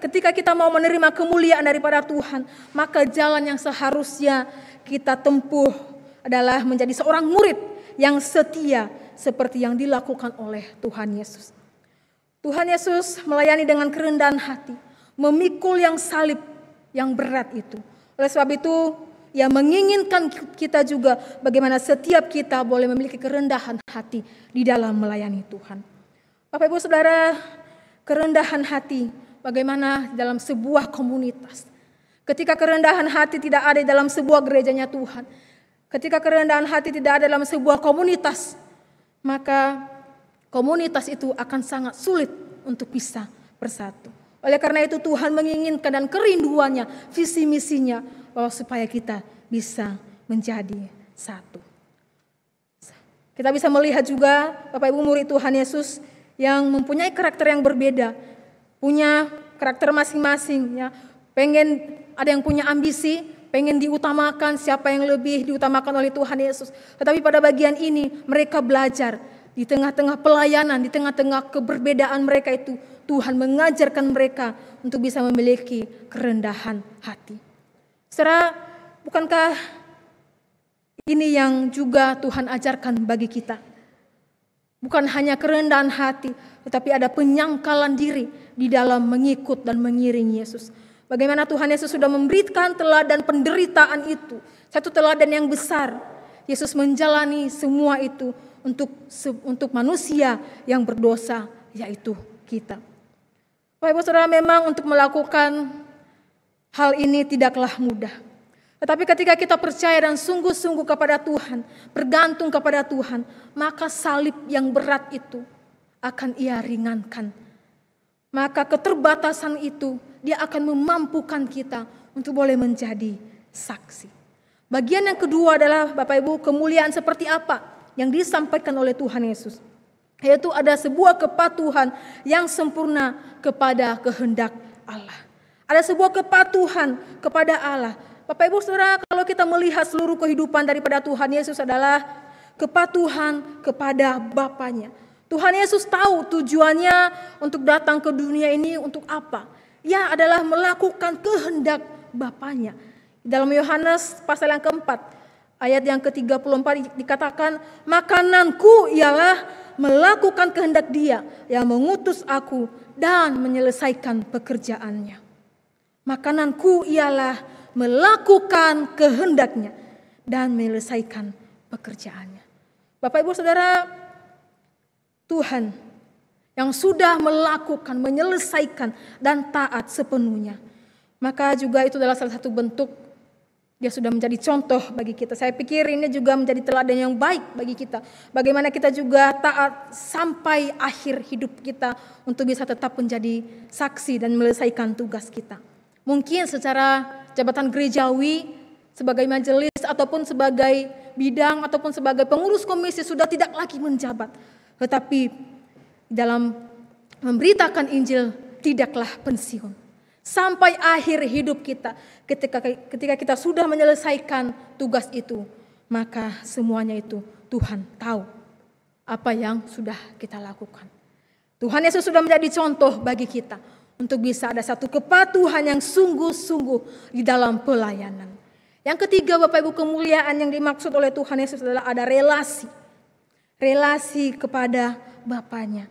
Ketika kita mau menerima kemuliaan daripada Tuhan, maka jalan yang seharusnya kita tempuh adalah menjadi seorang murid yang setia seperti yang dilakukan oleh Tuhan Yesus. Tuhan Yesus melayani dengan kerendahan hati, memikul yang salib yang berat itu. Oleh sebab itu, Ia menginginkan kita juga bagaimana setiap kita boleh memiliki kerendahan hati di dalam melayani Tuhan. Bapak Ibu Saudara, kerendahan hati bagaimana dalam sebuah komunitas. Ketika kerendahan hati tidak ada dalam sebuah gerejanya Tuhan, ketika kerendahan hati tidak ada dalam sebuah komunitas, maka komunitas itu akan sangat sulit untuk bisa bersatu. Oleh karena itu Tuhan menginginkan dan kerinduannya, visi misinya, bahwa supaya kita bisa menjadi satu. Kita bisa melihat juga Bapak Ibu murid Tuhan Yesus yang mempunyai karakter yang berbeda, punya karakter masing-masing. Ya. Ada yang punya ambisi, pengen diutamakan, siapa yang lebih diutamakan oleh Tuhan Yesus. Tetapi pada bagian ini mereka belajar di tengah-tengah pelayanan, di tengah-tengah keberbedaan mereka itu, Tuhan mengajarkan mereka untuk bisa memiliki kerendahan hati. Saudara, bukankah ini yang juga Tuhan ajarkan bagi kita? Bukan hanya kerendahan hati, tetapi ada penyangkalan diri di dalam mengikut dan mengiring Yesus. Bagaimana Tuhan Yesus sudah memberikan teladan penderitaan itu, satu teladan yang besar. Yesus menjalani semua itu untuk manusia yang berdosa, yaitu kita. Bapak Ibu Saudara, memang untuk melakukan hal ini tidaklah mudah. Tetapi ketika kita percaya dan sungguh-sungguh kepada Tuhan, bergantung kepada Tuhan, maka salib yang berat itu akan Ia ringankan. Maka keterbatasan itu Dia akan memampukan kita untuk boleh menjadi saksi. Bagian yang kedua adalah Bapak Ibu, kemuliaan seperti apa yang disampaikan oleh Tuhan Yesus. Yaitu ada sebuah kepatuhan yang sempurna kepada kehendak Allah. Ada sebuah kepatuhan kepada Allah Bapak Ibu Saudara, kalau kita melihat seluruh kehidupan daripada Tuhan Yesus adalah kepatuhan kepada Bapaknya. Tuhan Yesus tahu tujuannya untuk datang ke dunia ini untuk apa. Ia adalah melakukan kehendak Bapaknya. Dalam Yohanes pasal yang keempat, ayat yang ke-34 dikatakan, makananku ialah melakukan kehendak Dia yang mengutus aku dan menyelesaikan pekerjaannya. Makananku ialah melakukan kehendaknya dan menyelesaikan pekerjaannya. Bapak Ibu Saudara, Tuhan yang sudah melakukan, menyelesaikan dan taat sepenuhnya. Maka juga itu adalah salah satu bentuk Dia sudah menjadi contoh bagi kita. Saya pikir ini juga menjadi teladan yang baik bagi kita. Bagaimana kita juga taat sampai akhir hidup kita untuk bisa tetap menjadi saksi dan menyelesaikan tugas kita. Mungkin secara jabatan gerejawi, sebagai majelis ataupun sebagai bidang ataupun sebagai pengurus komisi sudah tidak lagi menjabat. Tetapi dalam memberitakan Injil tidaklah pensiun. Sampai akhir hidup kita, ketika kita sudah menyelesaikan tugas itu, maka semuanya itu Tuhan tahu apa yang sudah kita lakukan. Tuhan Yesus sudah menjadi contoh bagi kita untuk bisa ada satu kepatuhan yang sungguh-sungguh di dalam pelayanan. Yang ketiga, Bapak Ibu, kemuliaan yang dimaksud oleh Tuhan Yesus adalah ada relasi. Relasi kepada Bapaknya.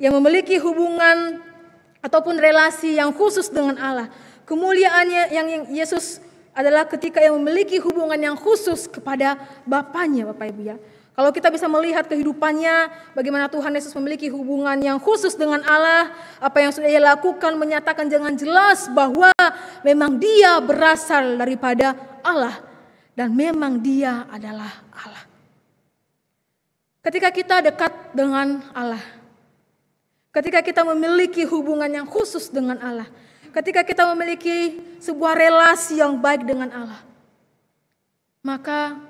Yang memiliki hubungan ataupun relasi yang khusus dengan Allah. Kemuliaannya yang Yesus adalah ketika yang memiliki hubungan yang khusus kepada Bapaknya, Bapak Ibu ya. Kalau kita bisa melihat kehidupannya, bagaimana Tuhan Yesus memiliki hubungan yang khusus dengan Allah, apa yang sudah Ia lakukan menyatakan dengan jelas bahwa memang Dia berasal daripada Allah dan memang Dia adalah Allah. Ketika kita dekat dengan Allah, ketika kita memiliki hubungan yang khusus dengan Allah, ketika kita memiliki sebuah relasi yang baik dengan Allah, maka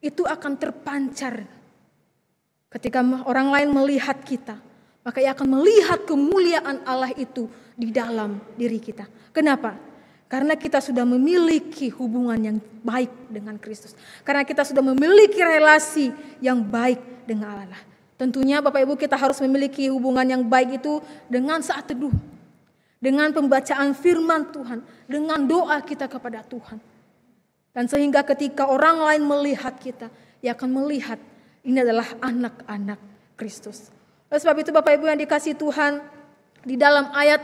itu akan terpancar. Ketika orang lain melihat kita, maka ia akan melihat kemuliaan Allah itu di dalam diri kita. Kenapa? Karena kita sudah memiliki hubungan yang baik dengan Kristus. Karena kita sudah memiliki relasi yang baik dengan Allah. Tentunya Bapak Ibu, kita harus memiliki hubungan yang baik itu dengan saat teduh, dengan pembacaan firman Tuhan, dengan doa kita kepada Tuhan. Dan sehingga ketika orang lain melihat kita, ia akan melihat ini adalah anak-anak Kristus. Oleh sebab itu Bapak Ibu yang dikasihi Tuhan, di dalam ayat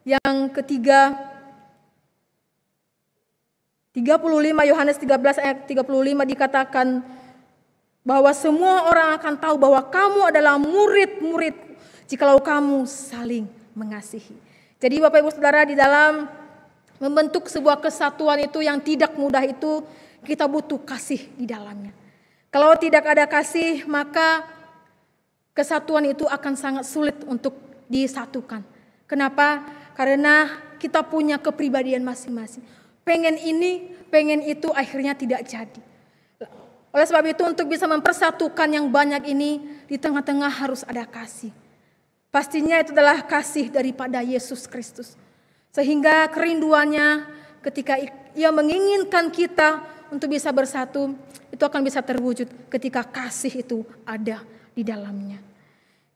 yang ketiga, 35 Yohanes 13 ayat 35 dikatakan bahwa semua orang akan tahu bahwa kamu adalah murid-murid jikalau kamu saling mengasihi. Jadi Bapak Ibu Saudara, di dalam membentuk sebuah kesatuan itu yang tidak mudah itu, kita butuh kasih di dalamnya. Kalau tidak ada kasih, maka kesatuan itu akan sangat sulit untuk disatukan. Kenapa? Karena kita punya kepribadian masing-masing. Pengen ini, pengen itu, akhirnya tidak jadi. Oleh sebab itu untuk bisa mempersatukan yang banyak ini, di tengah-tengah harus ada kasih. Pastinya itu adalah kasih daripada Yesus Kristus. Sehingga kerinduannya ketika Ia menginginkan kita untuk bisa bersatu, itu akan bisa terwujud ketika kasih itu ada di dalamnya.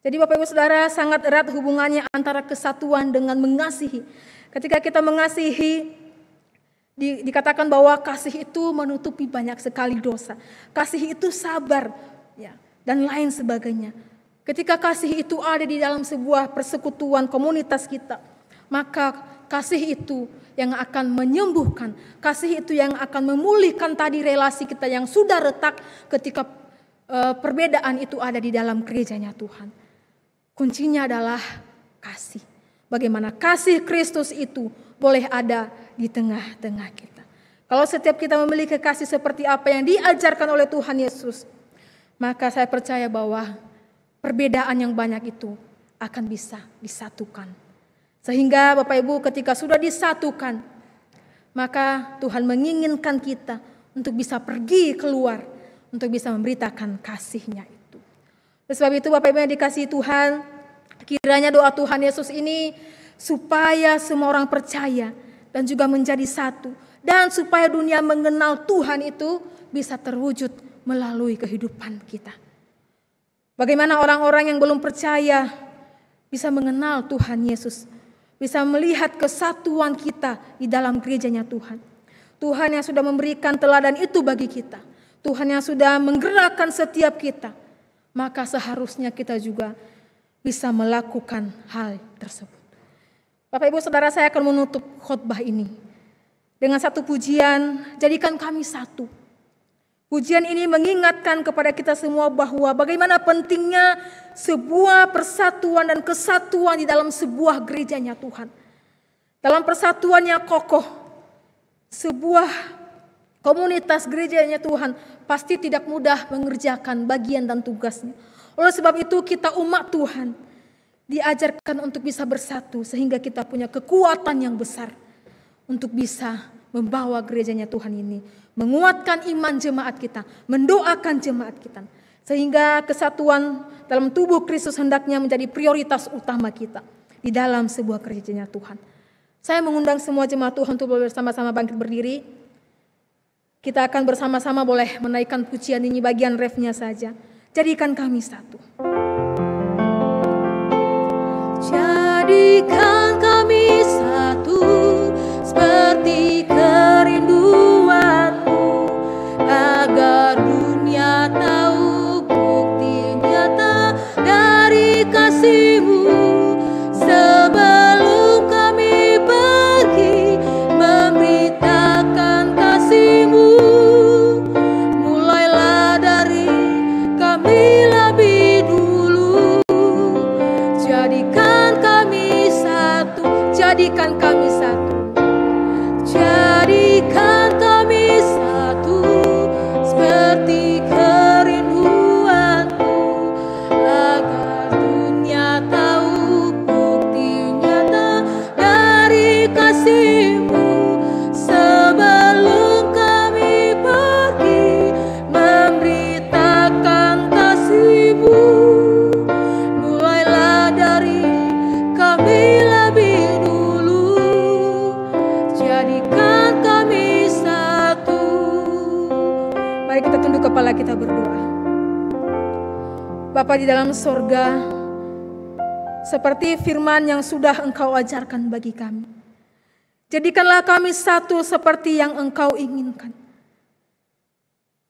Jadi Bapak Ibu Saudara, sangat erat hubungannya antara kesatuan dengan mengasihi. Ketika kita mengasihi, dikatakan bahwa kasih itu menutupi banyak sekali dosa. Kasih itu sabar, ya, dan lain sebagainya. Ketika kasih itu ada di dalam sebuah persekutuan komunitas kita, maka kasih itu yang akan menyembuhkan, kasih itu yang akan memulihkan tadi relasi kita yang sudah retak ketika perbedaan itu ada di dalam gerejanya Tuhan. Kuncinya adalah kasih. Bagaimana kasih Kristus itu boleh ada di tengah-tengah kita. Kalau setiap kita memiliki kasih seperti apa yang diajarkan oleh Tuhan Yesus, maka saya percaya bahwa perbedaan yang banyak itu akan bisa disatukan. Sehingga Bapak Ibu ketika sudah disatukan, maka Tuhan menginginkan kita untuk bisa pergi keluar, untuk bisa memberitakan kasih-Nya itu. Oleh sebab itu Bapak Ibu yang dikasihi Tuhan, kiranya doa Tuhan Yesus ini supaya semua orang percaya dan juga menjadi satu Dan supaya dunia mengenal Tuhan itu bisa terwujud melalui kehidupan kita. Bagaimana orang-orang yang belum percaya bisa mengenal Tuhan Yesus, bisa melihat kesatuan kita di dalam gerejanya Tuhan. Tuhan yang sudah memberikan teladan itu bagi kita. Tuhan yang sudah menggerakkan setiap kita. Maka seharusnya kita juga bisa melakukan hal tersebut. Bapak Ibu Saudara, saya akan menutup khotbah ini dengan satu pujian, jadikan kami satu. Pujian ini mengingatkan kepada kita semua bahwa bagaimana pentingnya sebuah persatuan dan kesatuan di dalam sebuah gerejanya Tuhan. Dalam persatuannya kokoh, sebuah komunitas gerejanya Tuhan pasti tidak mudah mengerjakan bagian dan tugasnya. Oleh sebab itu kita umat Tuhan diajarkan untuk bisa bersatu sehingga kita punya kekuatan yang besar untuk bisa membawa gerejanya Tuhan ini, menguatkan iman jemaat kita, mendoakan jemaat kita. Sehingga kesatuan dalam tubuh Kristus hendaknya menjadi prioritas utama kita di dalam sebuah gerejanya Tuhan. Saya mengundang semua jemaat Tuhan untuk bersama-sama bangkit berdiri. Kita akan bersama-sama boleh menaikkan pujian ini, bagian refnya saja. Jadikan kami satu. Jadikan kami satu seperti kerinduanmu, agar dunia tahu bukti nyata dari kasih-Mu. Sebelum kami pergi memberitakan kasih-Mu, mulailah dari kami lebih dulu. Jadikan kami satu, jadikan kami satu. Jadikan kami satu seperti kerinduanmu, agar dunia tahu bukti nyata dari kasih-Mu. Sebelum kami pergi memberitakan kasih-Mu, mulailah dari kami lebih dulu. Jadikan kami satu. Mari kita tunduk kepala, kita berdoa. Bapa di dalam sorga, seperti firman yang sudah Engkau ajarkan bagi kami, jadikanlah kami satu seperti yang Engkau inginkan.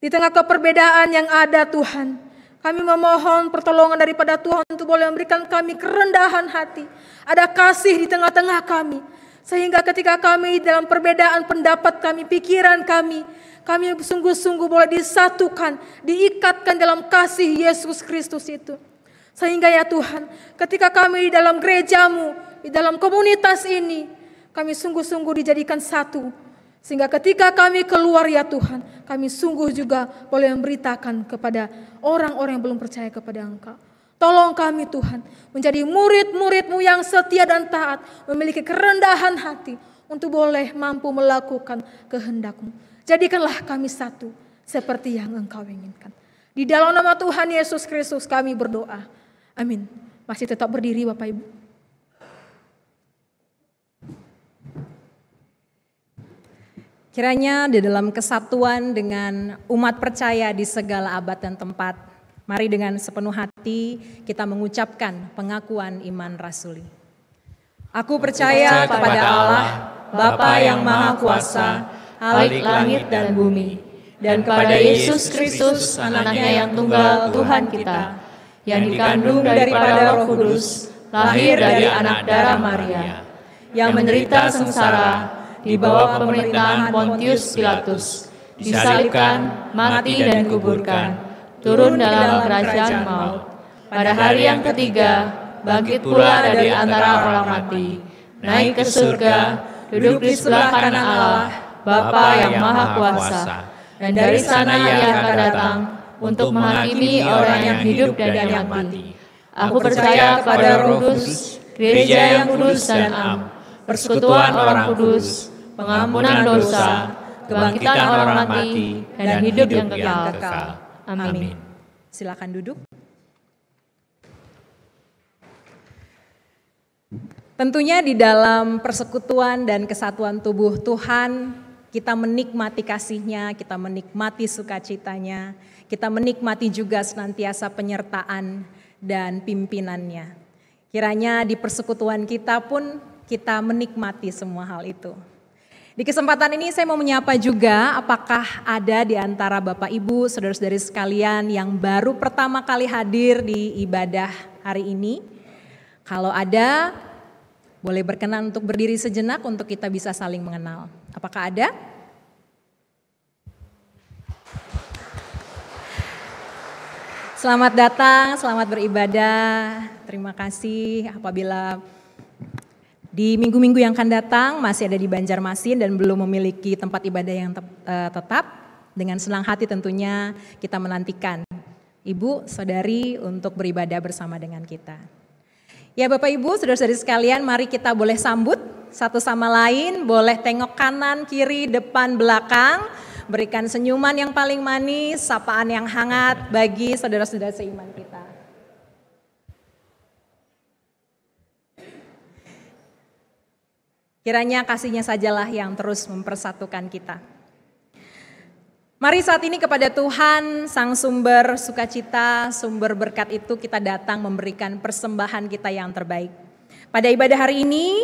Di tengah keperbedaan yang ada Tuhan, kami memohon pertolongan daripada Tuhan untuk boleh memberikan kami kerendahan hati. Ada kasih di tengah-tengah kami. Sehingga ketika kami dalam perbedaan pendapat kami, pikiran kami sungguh-sungguh boleh disatukan, diikatkan dalam kasih Yesus Kristus itu. Sehingga ya Tuhan, ketika kami di dalam gereja-Mu, di dalam komunitas ini, kami sungguh-sungguh dijadikan satu. Sehingga ketika kami keluar ya Tuhan, kami sungguh juga boleh memberitakan kepada orang-orang yang belum percaya kepada Engkau. Tolong kami Tuhan, menjadi murid-murid-Mu yang setia dan taat, memiliki kerendahan hati untuk boleh mampu melakukan kehendak-Mu. Jadikanlah kami satu seperti yang Engkau inginkan. Di dalam nama Tuhan Yesus Kristus kami berdoa. Amin. Masih tetap berdiri Bapak Ibu. Kiranya di dalam kesatuan dengan umat percaya di segala abad dan tempat, mari dengan sepenuh hati kita mengucapkan pengakuan iman rasuli. Aku percaya kepada Allah, Bapa yang Maha Kuasa, Khalik langit dan bumi, dan kepada Yesus Kristus, anaknya yang tunggal Tuhan kita, yang dikandung daripada Roh Kudus, lahir dari anak darah Maria, yang menderita sengsara di bawah pemerintahan Pontius Pilatus, disalibkan, mati dan dikuburkan, turun dalam kerajaan maut. Pada hari yang ketiga, bangkit pula dari antara orang mati, naik ke surga, duduk di sebelah kanan Allah, Bapa yang Maha Kuasa. Dan dari sana Ia akan datang untuk menghakimi orang yang hidup dan yang mati. Aku percaya pada Roh Kudus, gereja yang kudus dan am, persekutuan orang kudus, pengampunan dosa, kebangkitan orang mati, dan hidup yang kekal. Amin. Silakan duduk. Tentunya di dalam persekutuan dan kesatuan tubuh Tuhan, Kita menikmati kasih-Nya, kita menikmati sukacitanya, kita menikmati juga senantiasa penyertaan dan pimpinan-Nya. Kiranya di persekutuan kita pun kita menikmati semua hal itu. Di kesempatan ini saya mau menyapa juga apakah ada di antara Bapak Ibu, saudara-saudari sekalian yang baru pertama kali hadir di ibadah hari ini. Kalau ada, boleh berkenan untuk berdiri sejenak untuk kita bisa saling mengenal. Apakah ada? Selamat datang, selamat beribadah. Terima kasih apabila di minggu-minggu yang akan datang masih ada di Banjarmasin dan belum memiliki tempat ibadah yang tetap. Dengan senang hati tentunya kita menantikan Ibu, Saudari untuk beribadah bersama dengan kita. Ya Bapak Ibu, saudara-saudari sekalian, mari kita boleh sambut satu sama lain, boleh tengok kanan, kiri, depan, belakang, berikan senyuman yang paling manis, sapaan yang hangat bagi saudara-saudara seiman kita. Kiranya kasih-Nya sajalah yang terus mempersatukan kita. Mari saat ini kepada Tuhan, Sang Sumber sukacita, sumber berkat itu kita datang memberikan persembahan kita yang terbaik. Pada ibadah hari ini,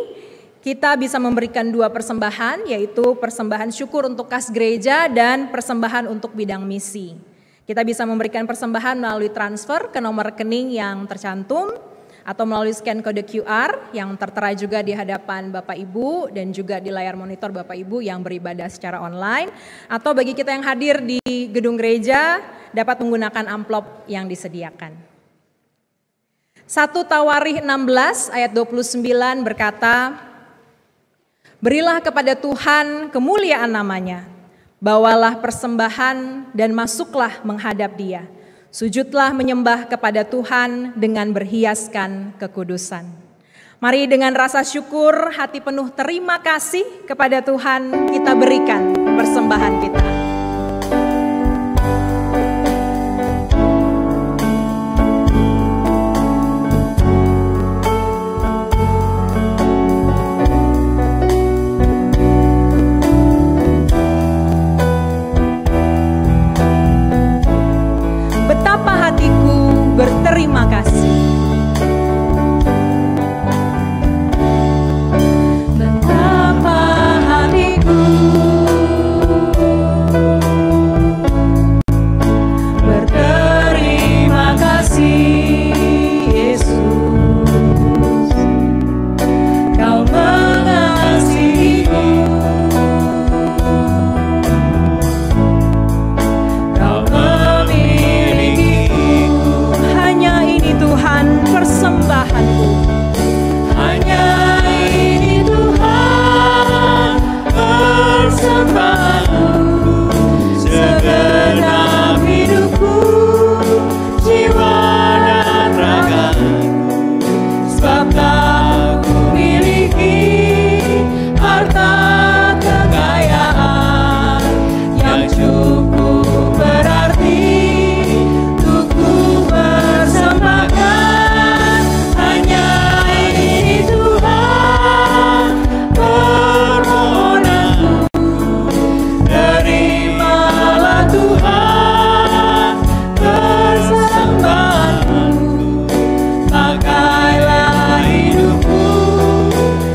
kita bisa memberikan dua persembahan, yaitu persembahan syukur untuk kas gereja dan persembahan untuk bidang misi. Kita bisa memberikan persembahan melalui transfer ke nomor rekening yang tercantum, atau melalui scan kode QR yang tertera juga di hadapan Bapak Ibu dan juga di layar monitor Bapak Ibu yang beribadah secara online. Atau bagi kita yang hadir di gedung gereja dapat menggunakan amplop yang disediakan. 1 Tawarikh 16 ayat 29 berkata, "Berilah kepada Tuhan kemuliaan namanya, bawalah persembahan dan masuklah menghadap Dia. Sujudlah menyembah kepada Tuhan dengan berhiaskan kekudusan." Mari dengan rasa syukur, hati penuh terima kasih kepada Tuhan, kita berikan persembahan kita. Berterima kasih. Betapa hatiku berterima kasih, Yesus. Kau mengasihiku, Kau memilikiku. Hanya ini Tuhan persembahanku. Hanya ini Tuhan persembahanku. Segenap hidupku, jiwa dan ragaku. Sebab tak ku miliki harta kekayaan yang cukup berarti untuk ku persembahkan. Hanya ini Tuhan permohonanku. Terimalah Tuhan persembahanku. Pakailah hidupku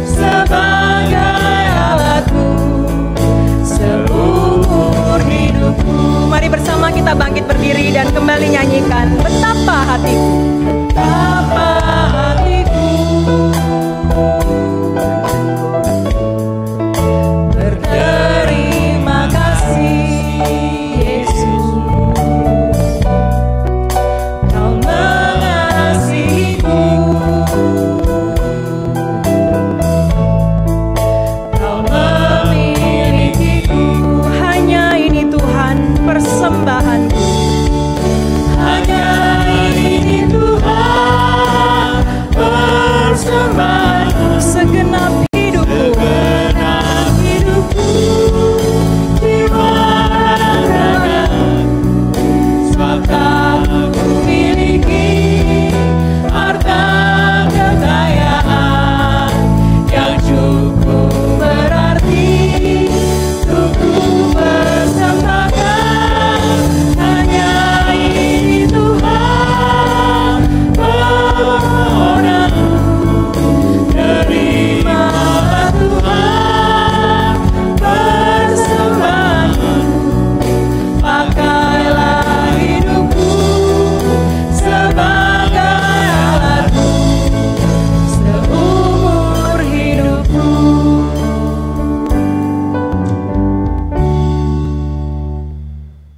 sebagai alatku seumur hidupku. Mari bersama kita bangkit berdiri dan kembali nyanyikan Betapa Hatiku. Betapa hatiku berterima kasih, Yesus. Kau mengasihiku, Kau memilikiku. Hanya ini Tuhan persembahanku. Hanya ini Tuhan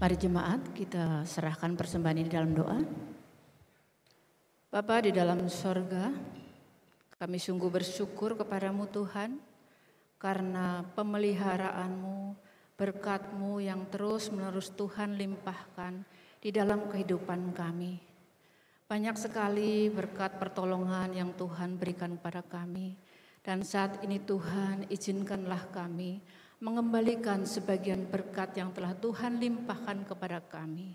Mari jemaat kita serahkan persembahan ini dalam doa. Bapa di dalam sorga, kami sungguh bersyukur kepadamu Tuhan, karena pemeliharaanmu, berkat-Mu yang terus-menerus Tuhan limpahkan di dalam kehidupan kami. Banyak sekali berkat pertolongan yang Tuhan berikan kepada kami. Dan saat ini Tuhan, izinkanlah kami mengembalikan sebagian berkat yang telah Tuhan limpahkan kepada kami.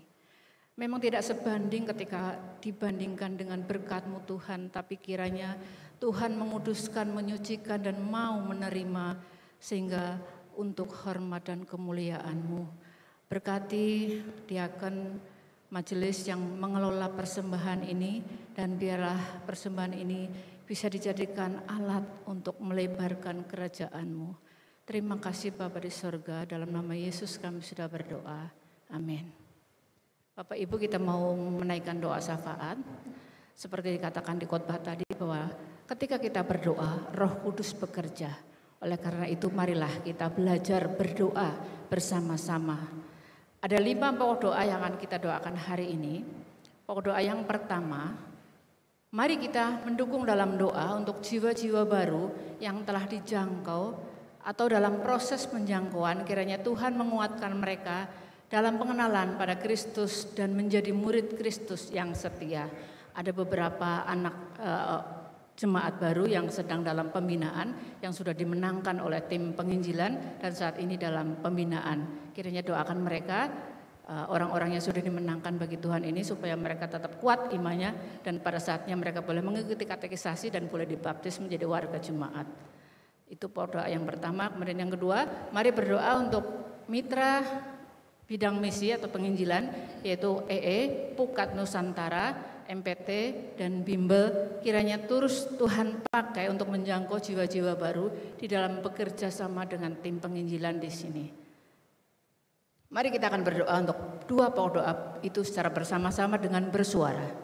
Memang tidak sebanding ketika dibandingkan dengan berkat-Mu Tuhan, tapi kiranya Tuhan menguduskan, menyucikan dan mau menerima sehingga untuk hormat dan kemuliaan-Mu. Berkati diaken majelis yang mengelola persembahan ini, dan biarlah persembahan ini bisa dijadikan alat untuk melebarkan kerajaan-Mu. Terima kasih Bapa di sorga, dalam nama Yesus kami sudah berdoa. Amin. Bapak Ibu, kita mau menaikkan doa syafaat. Seperti dikatakan di khotbah tadi bahwa ketika kita berdoa, Roh Kudus bekerja. Oleh karena itu marilah kita belajar berdoa bersama-sama. Ada 5 pokok doa yang akan kita doakan hari ini. Pokok doa yang pertama, mari kita mendukung dalam doa untuk jiwa-jiwa baru yang telah dijangkau atau dalam proses penjangkauan. Kiranya Tuhan menguatkan mereka dalam pengenalan pada Kristus dan menjadi murid Kristus yang setia. Ada beberapa anak jemaat baru yang sedang dalam pembinaan, yang sudah dimenangkan oleh tim penginjilan dan saat ini dalam pembinaan. Kiranya doakan mereka, orang-orang yang sudah dimenangkan bagi Tuhan ini, supaya mereka tetap kuat imannya dan pada saatnya mereka boleh mengikuti katekisasi dan boleh dibaptis menjadi warga jemaat. Itu doa yang pertama. Kemudian yang kedua, mari berdoa untuk mitra bidang misi atau penginjilan, yaitu EE, Pukat Nusantara, MPT dan Bimbel. Kiranya terus Tuhan pakai untuk menjangkau jiwa-jiwa baru di dalam bekerja sama dengan tim penginjilan di sini. Mari kita akan berdoa untuk 2 pokok doa itu secara bersama-sama dengan bersuara.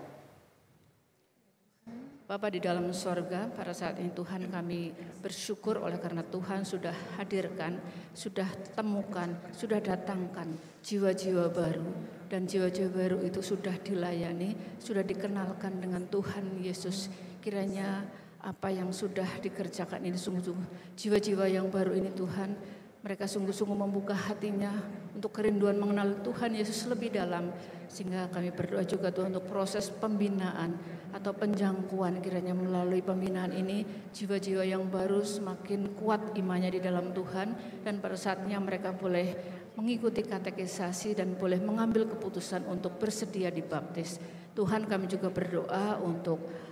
Bapa di dalam sorga, pada saat ini Tuhan kami bersyukur oleh karena Tuhan sudah hadirkan, sudah temukan, sudah datangkan jiwa-jiwa baru. Dan jiwa-jiwa baru itu sudah dilayani, sudah dikenalkan dengan Tuhan Yesus. Kiranya apa yang sudah dikerjakan ini sungguh-sungguh, jiwa-jiwa yang baru ini Tuhan, mereka sungguh-sungguh membuka hatinya untuk kerinduan mengenal Tuhan Yesus lebih dalam. Sehingga kami berdoa juga Tuhan untuk proses pembinaan atau penjangkauan, kiranya melalui pembinaan ini jiwa-jiwa yang baru semakin kuat imannya di dalam Tuhan. Dan pada saatnya mereka boleh mengikuti katekisasi dan boleh mengambil keputusan untuk bersedia dibaptis. Tuhan, kami juga berdoa untuk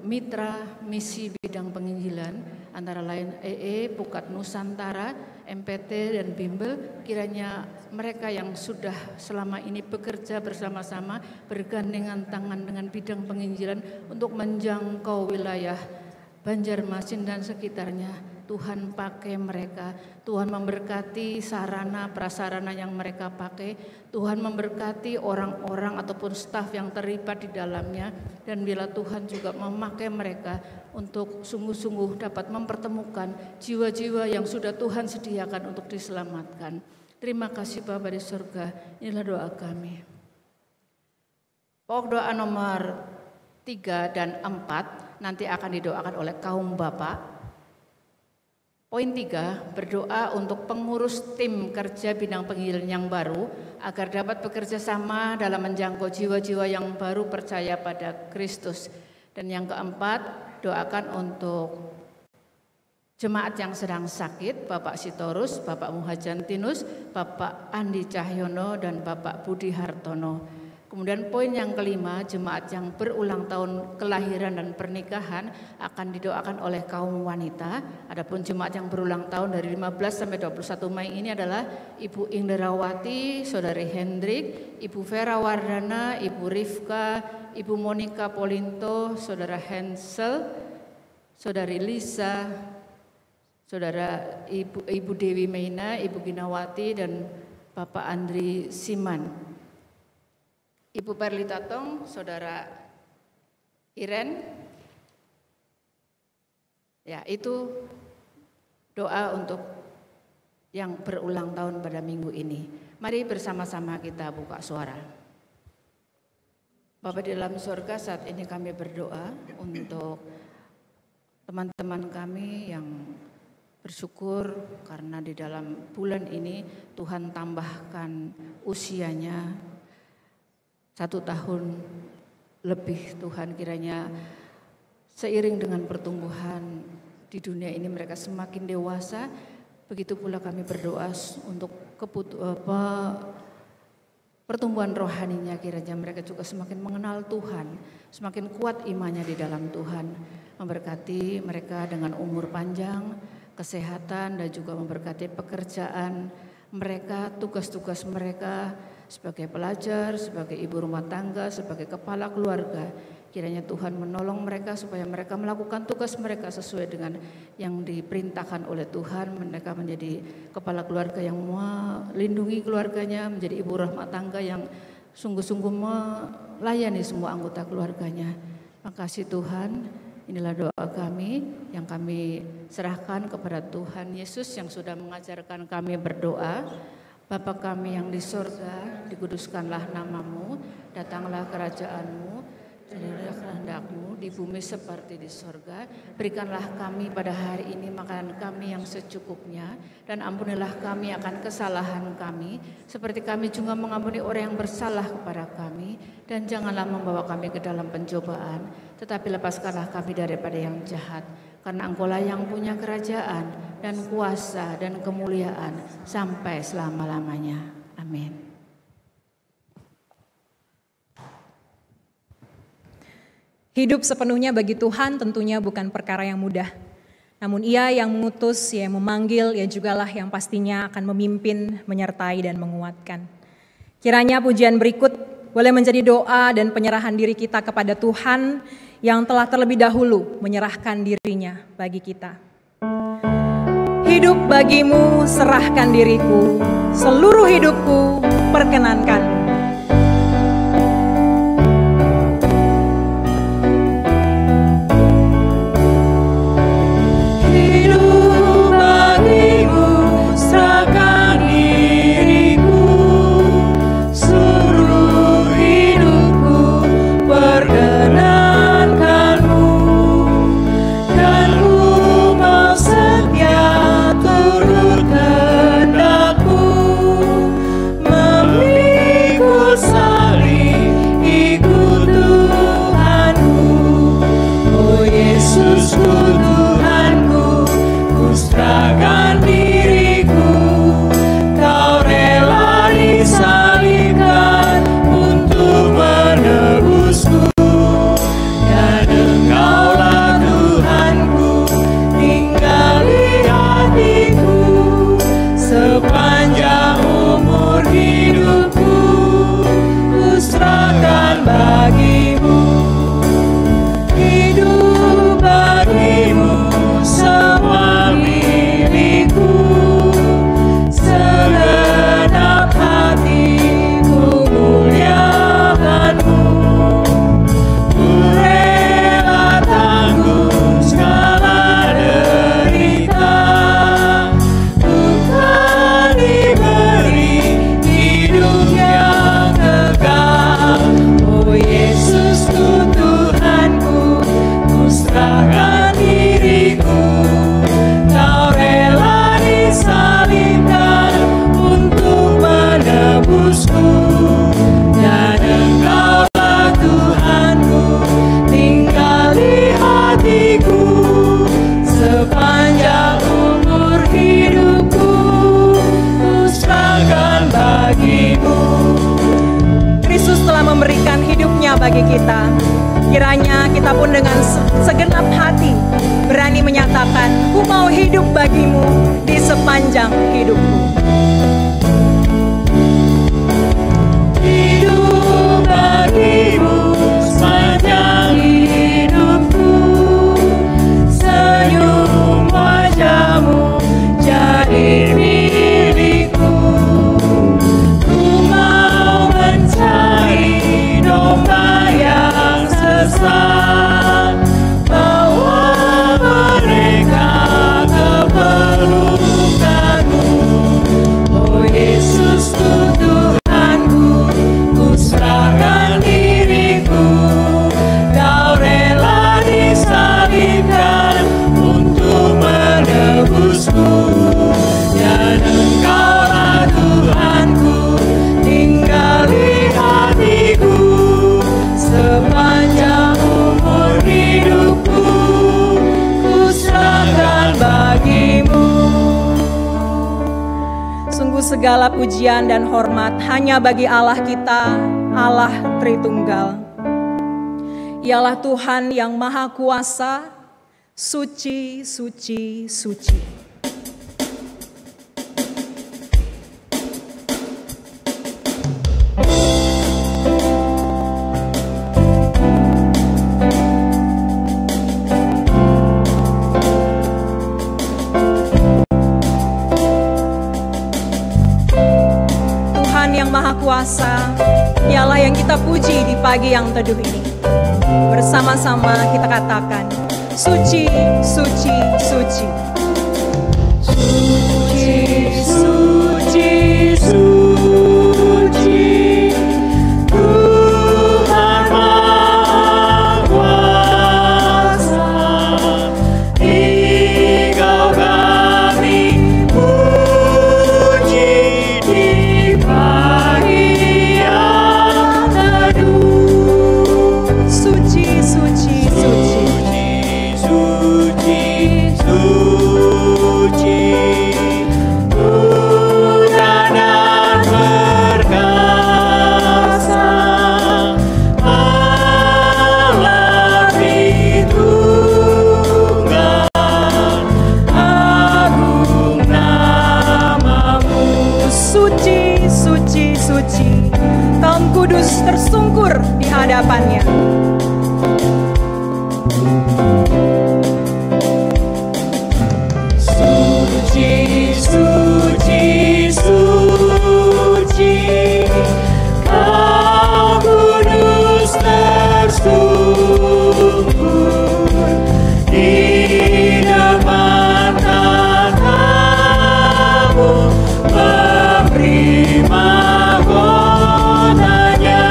mitra misi bidang penginjilan antara lain EE, Pukat Nusantara, MPT dan Bimbel. Kiranya mereka yang sudah selama ini bekerja bersama-sama bergandengan tangan dengan bidang penginjilan untuk menjangkau wilayah Banjarmasin dan sekitarnya, Tuhan pakai mereka. Tuhan memberkati sarana prasarana yang mereka pakai. Tuhan memberkati orang-orang ataupun staf yang terlibat di dalamnya. Dan bila Tuhan juga memakai mereka untuk sungguh-sungguh dapat mempertemukan jiwa-jiwa yang sudah Tuhan sediakan untuk diselamatkan. Terima kasih Bapa di surga. Inilah doa kami. Pokok doa nomor 3 dan 4 nanti akan didoakan oleh kaum Bapak. Poin 3, berdoa untuk pengurus tim kerja bidang penginjilan yang baru agar dapat bekerja sama dalam menjangkau jiwa-jiwa yang baru percaya pada Kristus. Dan yang keempat, doakan untuk jemaat yang sedang sakit, Bapak Sitorus, Bapak Muhajantinus, Bapak Andi Cahyono dan Bapak Budi Hartono. Kemudian poin yang kelima, jemaat yang berulang tahun kelahiran dan pernikahan akan didoakan oleh kaum wanita. Adapun jemaat yang berulang tahun dari 15 sampai 21 Mei ini adalah Ibu Indrawati, Saudari Hendrik, Ibu Vera Wardana, Ibu Rifka, Ibu Monika Polinto, Saudara Hensel, Saudari Lisa, Saudara Ibu Dewi Meina, Ibu Ginawati dan Bapak Andri Siman. Ibu Perlita Tong, Saudara Iren. Ya, itu doa untuk yang berulang tahun pada minggu ini. Mari bersama-sama kita buka suara. Bapa di dalam surga, saat ini kami berdoa untuk teman-teman kami yang bersyukur karena di dalam bulan ini Tuhan tambahkan usianya 1 tahun lebih. Tuhan, kiranya seiring dengan pertumbuhan di dunia ini mereka semakin dewasa. Begitu pula kami berdoa untuk pertumbuhan rohaninya, kiranya mereka juga semakin mengenal Tuhan, semakin kuat imannya di dalam Tuhan. Memberkati mereka dengan umur panjang, kesehatan, dan juga memberkati pekerjaan mereka, tugas-tugas mereka sebagai pelajar, sebagai ibu rumah tangga, sebagai kepala keluarga. Kiranya Tuhan menolong mereka supaya mereka melakukan tugas mereka sesuai dengan yang diperintahkan oleh Tuhan. Mereka menjadi kepala keluarga yang melindungi keluarganya, menjadi ibu rumah tangga yang sungguh-sungguh melayani semua anggota keluarganya. Makasih Tuhan, inilah doa kami yang kami serahkan kepada Tuhan Yesus yang sudah mengajarkan kami berdoa. Bapa kami yang di surga, dikuduskanlah namamu, datanglah kerajaanmu, jadilah kehendakmu di bumi seperti di surga. Berikanlah kami pada hari ini makanan kami yang secukupnya, dan ampunilah kami akan kesalahan kami, seperti kami juga mengampuni orang yang bersalah kepada kami. Dan janganlah membawa kami ke dalam pencobaan, tetapi lepaskanlah kami daripada yang jahat. Karena Engkaulah yang punya kerajaan dan kuasa dan kemuliaan sampai selama-lamanya. Amin. Hidup sepenuhnya bagi Tuhan tentunya bukan perkara yang mudah. Namun Ia yang mengutus, Ia yang memanggil, Ia jugalah yang pastinya akan memimpin, menyertai dan menguatkan. Kiranya pujian berikut boleh menjadi doa dan penyerahan diri kita kepada Tuhan yang telah terlebih dahulu menyerahkan dirinya bagi kita. Hidup bagimu, serahkan diriku, seluruh hidupku perkenankanmu. Bagi kita, kiranya kita pun dengan segenap hati berani menyatakan, ku mau hidup bagimu di sepanjang hidupku. Hidup bagimu sepanjang hidupku, senyum wajahmu jadi milikku. Ku mau mencari domba yang sesat, bawa mereka ke pelukanmu. segala pujian dan hormat hanya bagi Allah kita, Allah Tritunggal. Ialah Tuhan yang Maha Kuasa, suci, suci, suci. Tuhan yang Maha Kuasa, dialah yang kita puji di pagi yang teduh ini. Bersama-sama kita katakan, suci, suci, suci. Suci, suci, suci. Tuhan Maha Kuasa, Engkau kami puji di pagi yang teduh. Suci, suci, suci. Suci, suci, Tuhan dan perkasa, Allah Tritunggal, agung namamu. Suci, suci, suci, kaum kudus tersungkur di hadapannya. Suci, suci, suci, Kau kudus tersungkur di depan tatamu, memberi mahkotanya.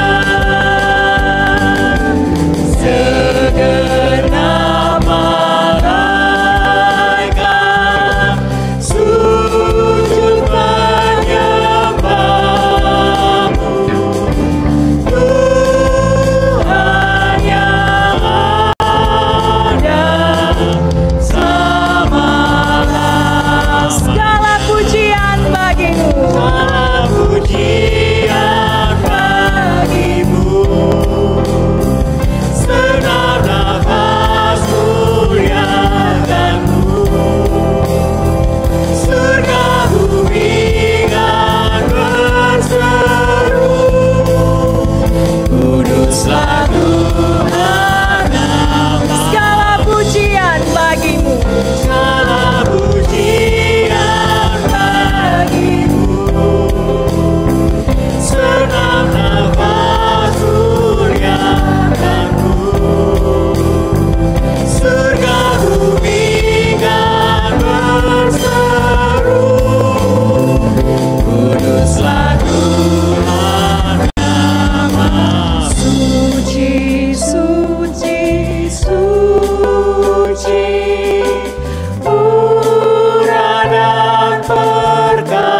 Segenap malaikat sujud menyembahmu, Tuhan yang ada selama-lamanya. Segala pujian bagimu, segala pujian bagimu. Segenap nafas muliakanmu, surga bumi kan berseru, kuduslah Tuhan Allah. Segala pujian bagimu, segala pujian bagimu. Segenap nafas muliakanmu, surga bumi kan berseru, kuduslah Tuhan Allah. Suci, suci, suci, pura dan perkasa,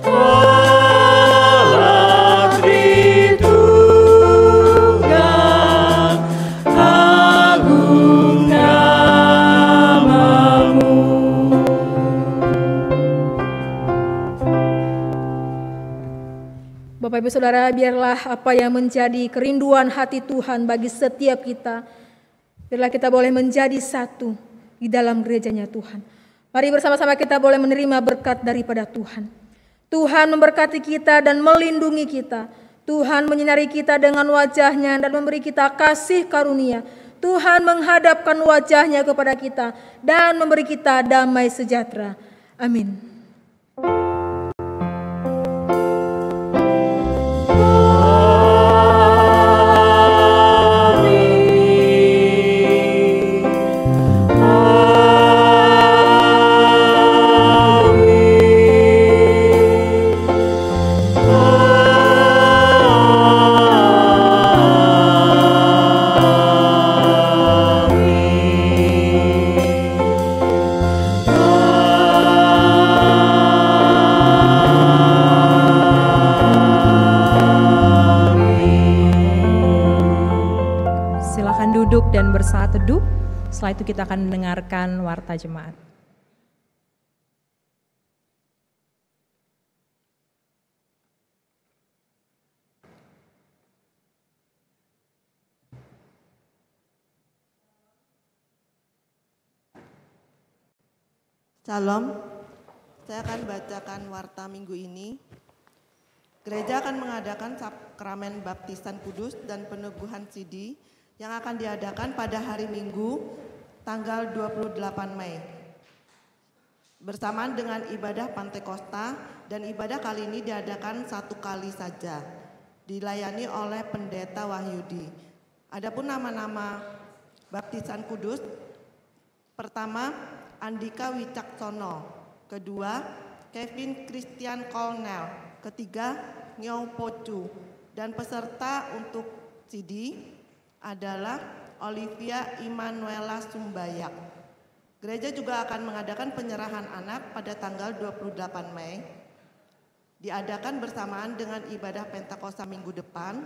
Allah Tritunggal, agung namamu. Bapak Ibu Saudara, biarlah apa yang menjadi kerinduan hati Tuhan bagi setiap kita, biarlah kita boleh menjadi satu di dalam gerejanya Tuhan. Mari bersama-sama kita boleh menerima berkat daripada Tuhan. Tuhan memberkati kita dan melindungi kita. Tuhan menyinari kita dengan wajah-Nya dan memberi kita kasih karunia. Tuhan menghadapkan wajah-Nya kepada kita dan memberi kita damai sejahtera. Amin. Dan bersaat teduh, setelah itu kita akan mendengarkan warta jemaat. Shalom, saya akan bacakan warta minggu ini. Gereja akan mengadakan sakramen baptisan kudus dan peneguhan sidi yang akan diadakan pada hari Minggu tanggal 28 Mei. Bersamaan dengan ibadah Pantekosta, dan ibadah kali ini diadakan satu kali saja, dilayani oleh Pendeta Wahyudi. Adapun nama-nama baptisan kudus, pertama Andika Wicaksono, kedua Kevin Christian Colnell, ketiga Nyo Pocu, dan peserta untuk CD adalah Olivia Immanuela Sumbayak. Gereja juga akan mengadakan penyerahan anak pada tanggal 28 Mei. Diadakan bersamaan dengan ibadah Pentakosta minggu depan.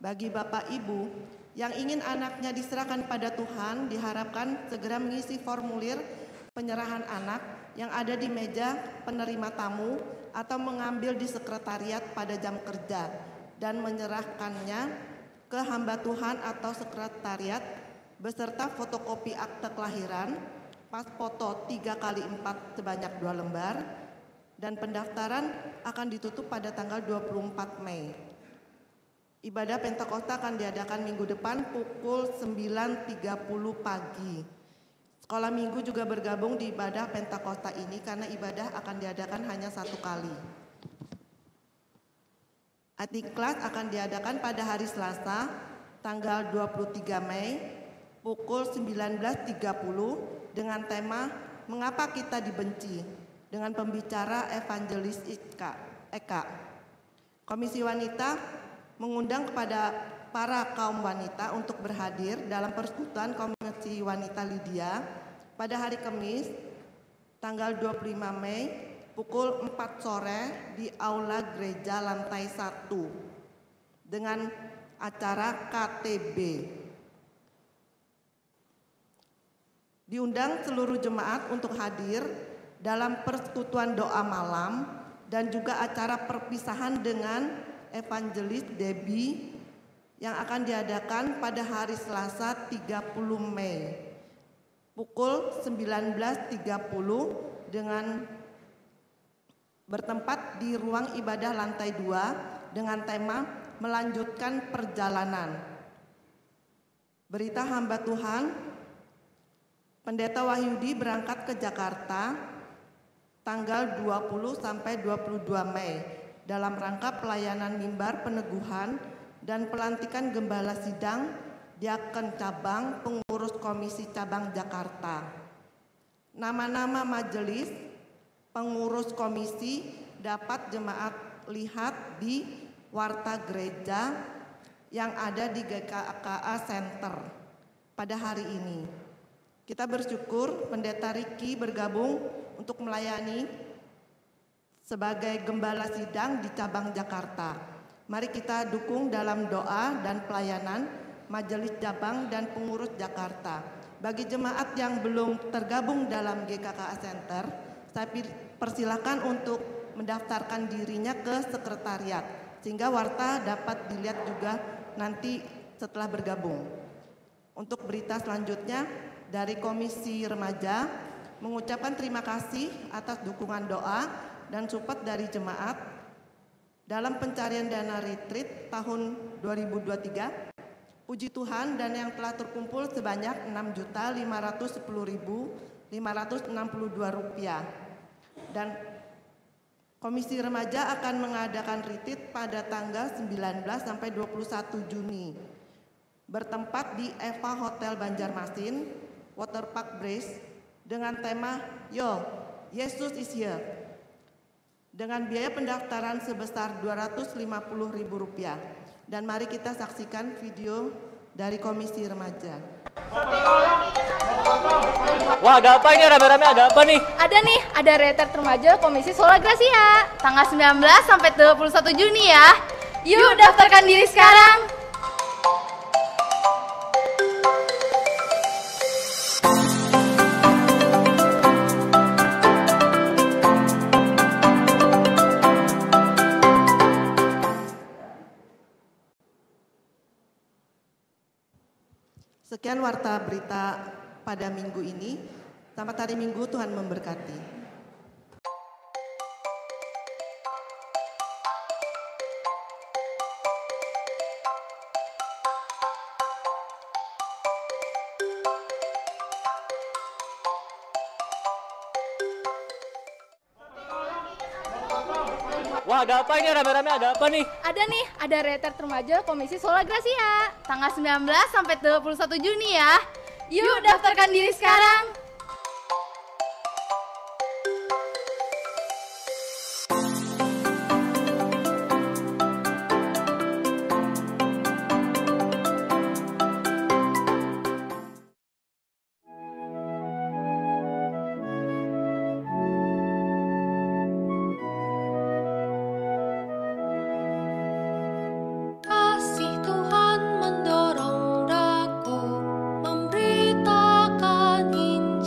Bagi Bapak Ibu yang ingin anaknya diserahkan pada Tuhan, diharapkan segera mengisi formulir penyerahan anak yang ada di meja penerima tamu atau mengambil di sekretariat pada jam kerja dan menyerahkannya ke hamba Tuhan atau sekretariat beserta fotokopi akte kelahiran, pas foto 3x4 sebanyak 2 lembar, dan pendaftaran akan ditutup pada tanggal 24 Mei. Ibadah Pentakosta akan diadakan minggu depan pukul 9.30 pagi. Sekolah minggu juga bergabung di ibadah Pentakosta ini karena ibadah akan diadakan hanya satu kali. Adik kelas akan diadakan pada hari Selasa, tanggal 23 Mei, pukul 19.30 dengan tema Mengapa Kita Dibenci, dengan pembicara Evangelis Eka. Komisi Wanita mengundang kepada para kaum wanita untuk berhadir dalam persekutuan Komisi Wanita Lydia pada hari Kamis tanggal 25 Mei pukul 4 sore di Aula Gereja lantai 1 dengan acara KTB. Diundang seluruh jemaat untuk hadir dalam persekutuan doa malam dan juga acara perpisahan dengan Evangelis Debbie yang akan diadakan pada hari Selasa 30 Mei pukul 19.30 dengan bertempat di ruang ibadah lantai 2 dengan tema Melanjutkan Perjalanan. Berita hamba Tuhan, Pendeta Wahyudi berangkat ke Jakarta tanggal 20 sampai 22 Mei dalam rangka pelayanan mimbar peneguhan dan pelantikan gembala sidang diaken cabang pengurus komisi cabang Jakarta. Nama-nama majelis pengurus komisi dapat jemaat lihat di warta gereja yang ada di GKKA Center pada hari ini. Kita bersyukur Pendeta Riki bergabung untuk melayani sebagai gembala sidang di cabang Jakarta. Mari kita dukung dalam doa dan pelayanan majelis cabang dan pengurus Jakarta. Bagi jemaat yang belum tergabung dalam GKKA Center, saya persilakan untuk mendaftarkan dirinya ke sekretariat sehingga warta dapat dilihat juga nanti setelah bergabung. Untuk berita selanjutnya dari Komisi Remaja mengucapkan terima kasih atas dukungan doa dan support dari jemaat dalam pencarian dana retreat tahun 2023. Puji Tuhan, dana yang telah terkumpul sebanyak Rp6.510.562 dan Komisi Remaja akan mengadakan retreat pada tanggal 19 sampai 21 Juni bertempat di Eva Hotel Banjarmasin, Waterpark Brace dengan tema Yo, Yesus is here, dengan biaya pendaftaran sebesar Rp250.000. Dan mari kita saksikan video dari Komisi Remaja. Wah, ada apa ini rame-rame, ada apa nih? Ada retret remaja Komisi Sola Gracia tanggal 19 sampai 21 Juni ya. Yuk daftarkan diri sekarang. Sekian warta berita pada minggu ini. Selamat hari Minggu, Tuhan memberkati. Wah, ada apa ini rame-rame, ada apa nih? Ada nih, ada retret remaja Komisi Sola Gracia. Tanggal 19 sampai 21 Juni ya. Yuk daftarkan diri sekarang. Kasih Tuhan mendorong daku memberitakan Injil.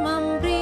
memberi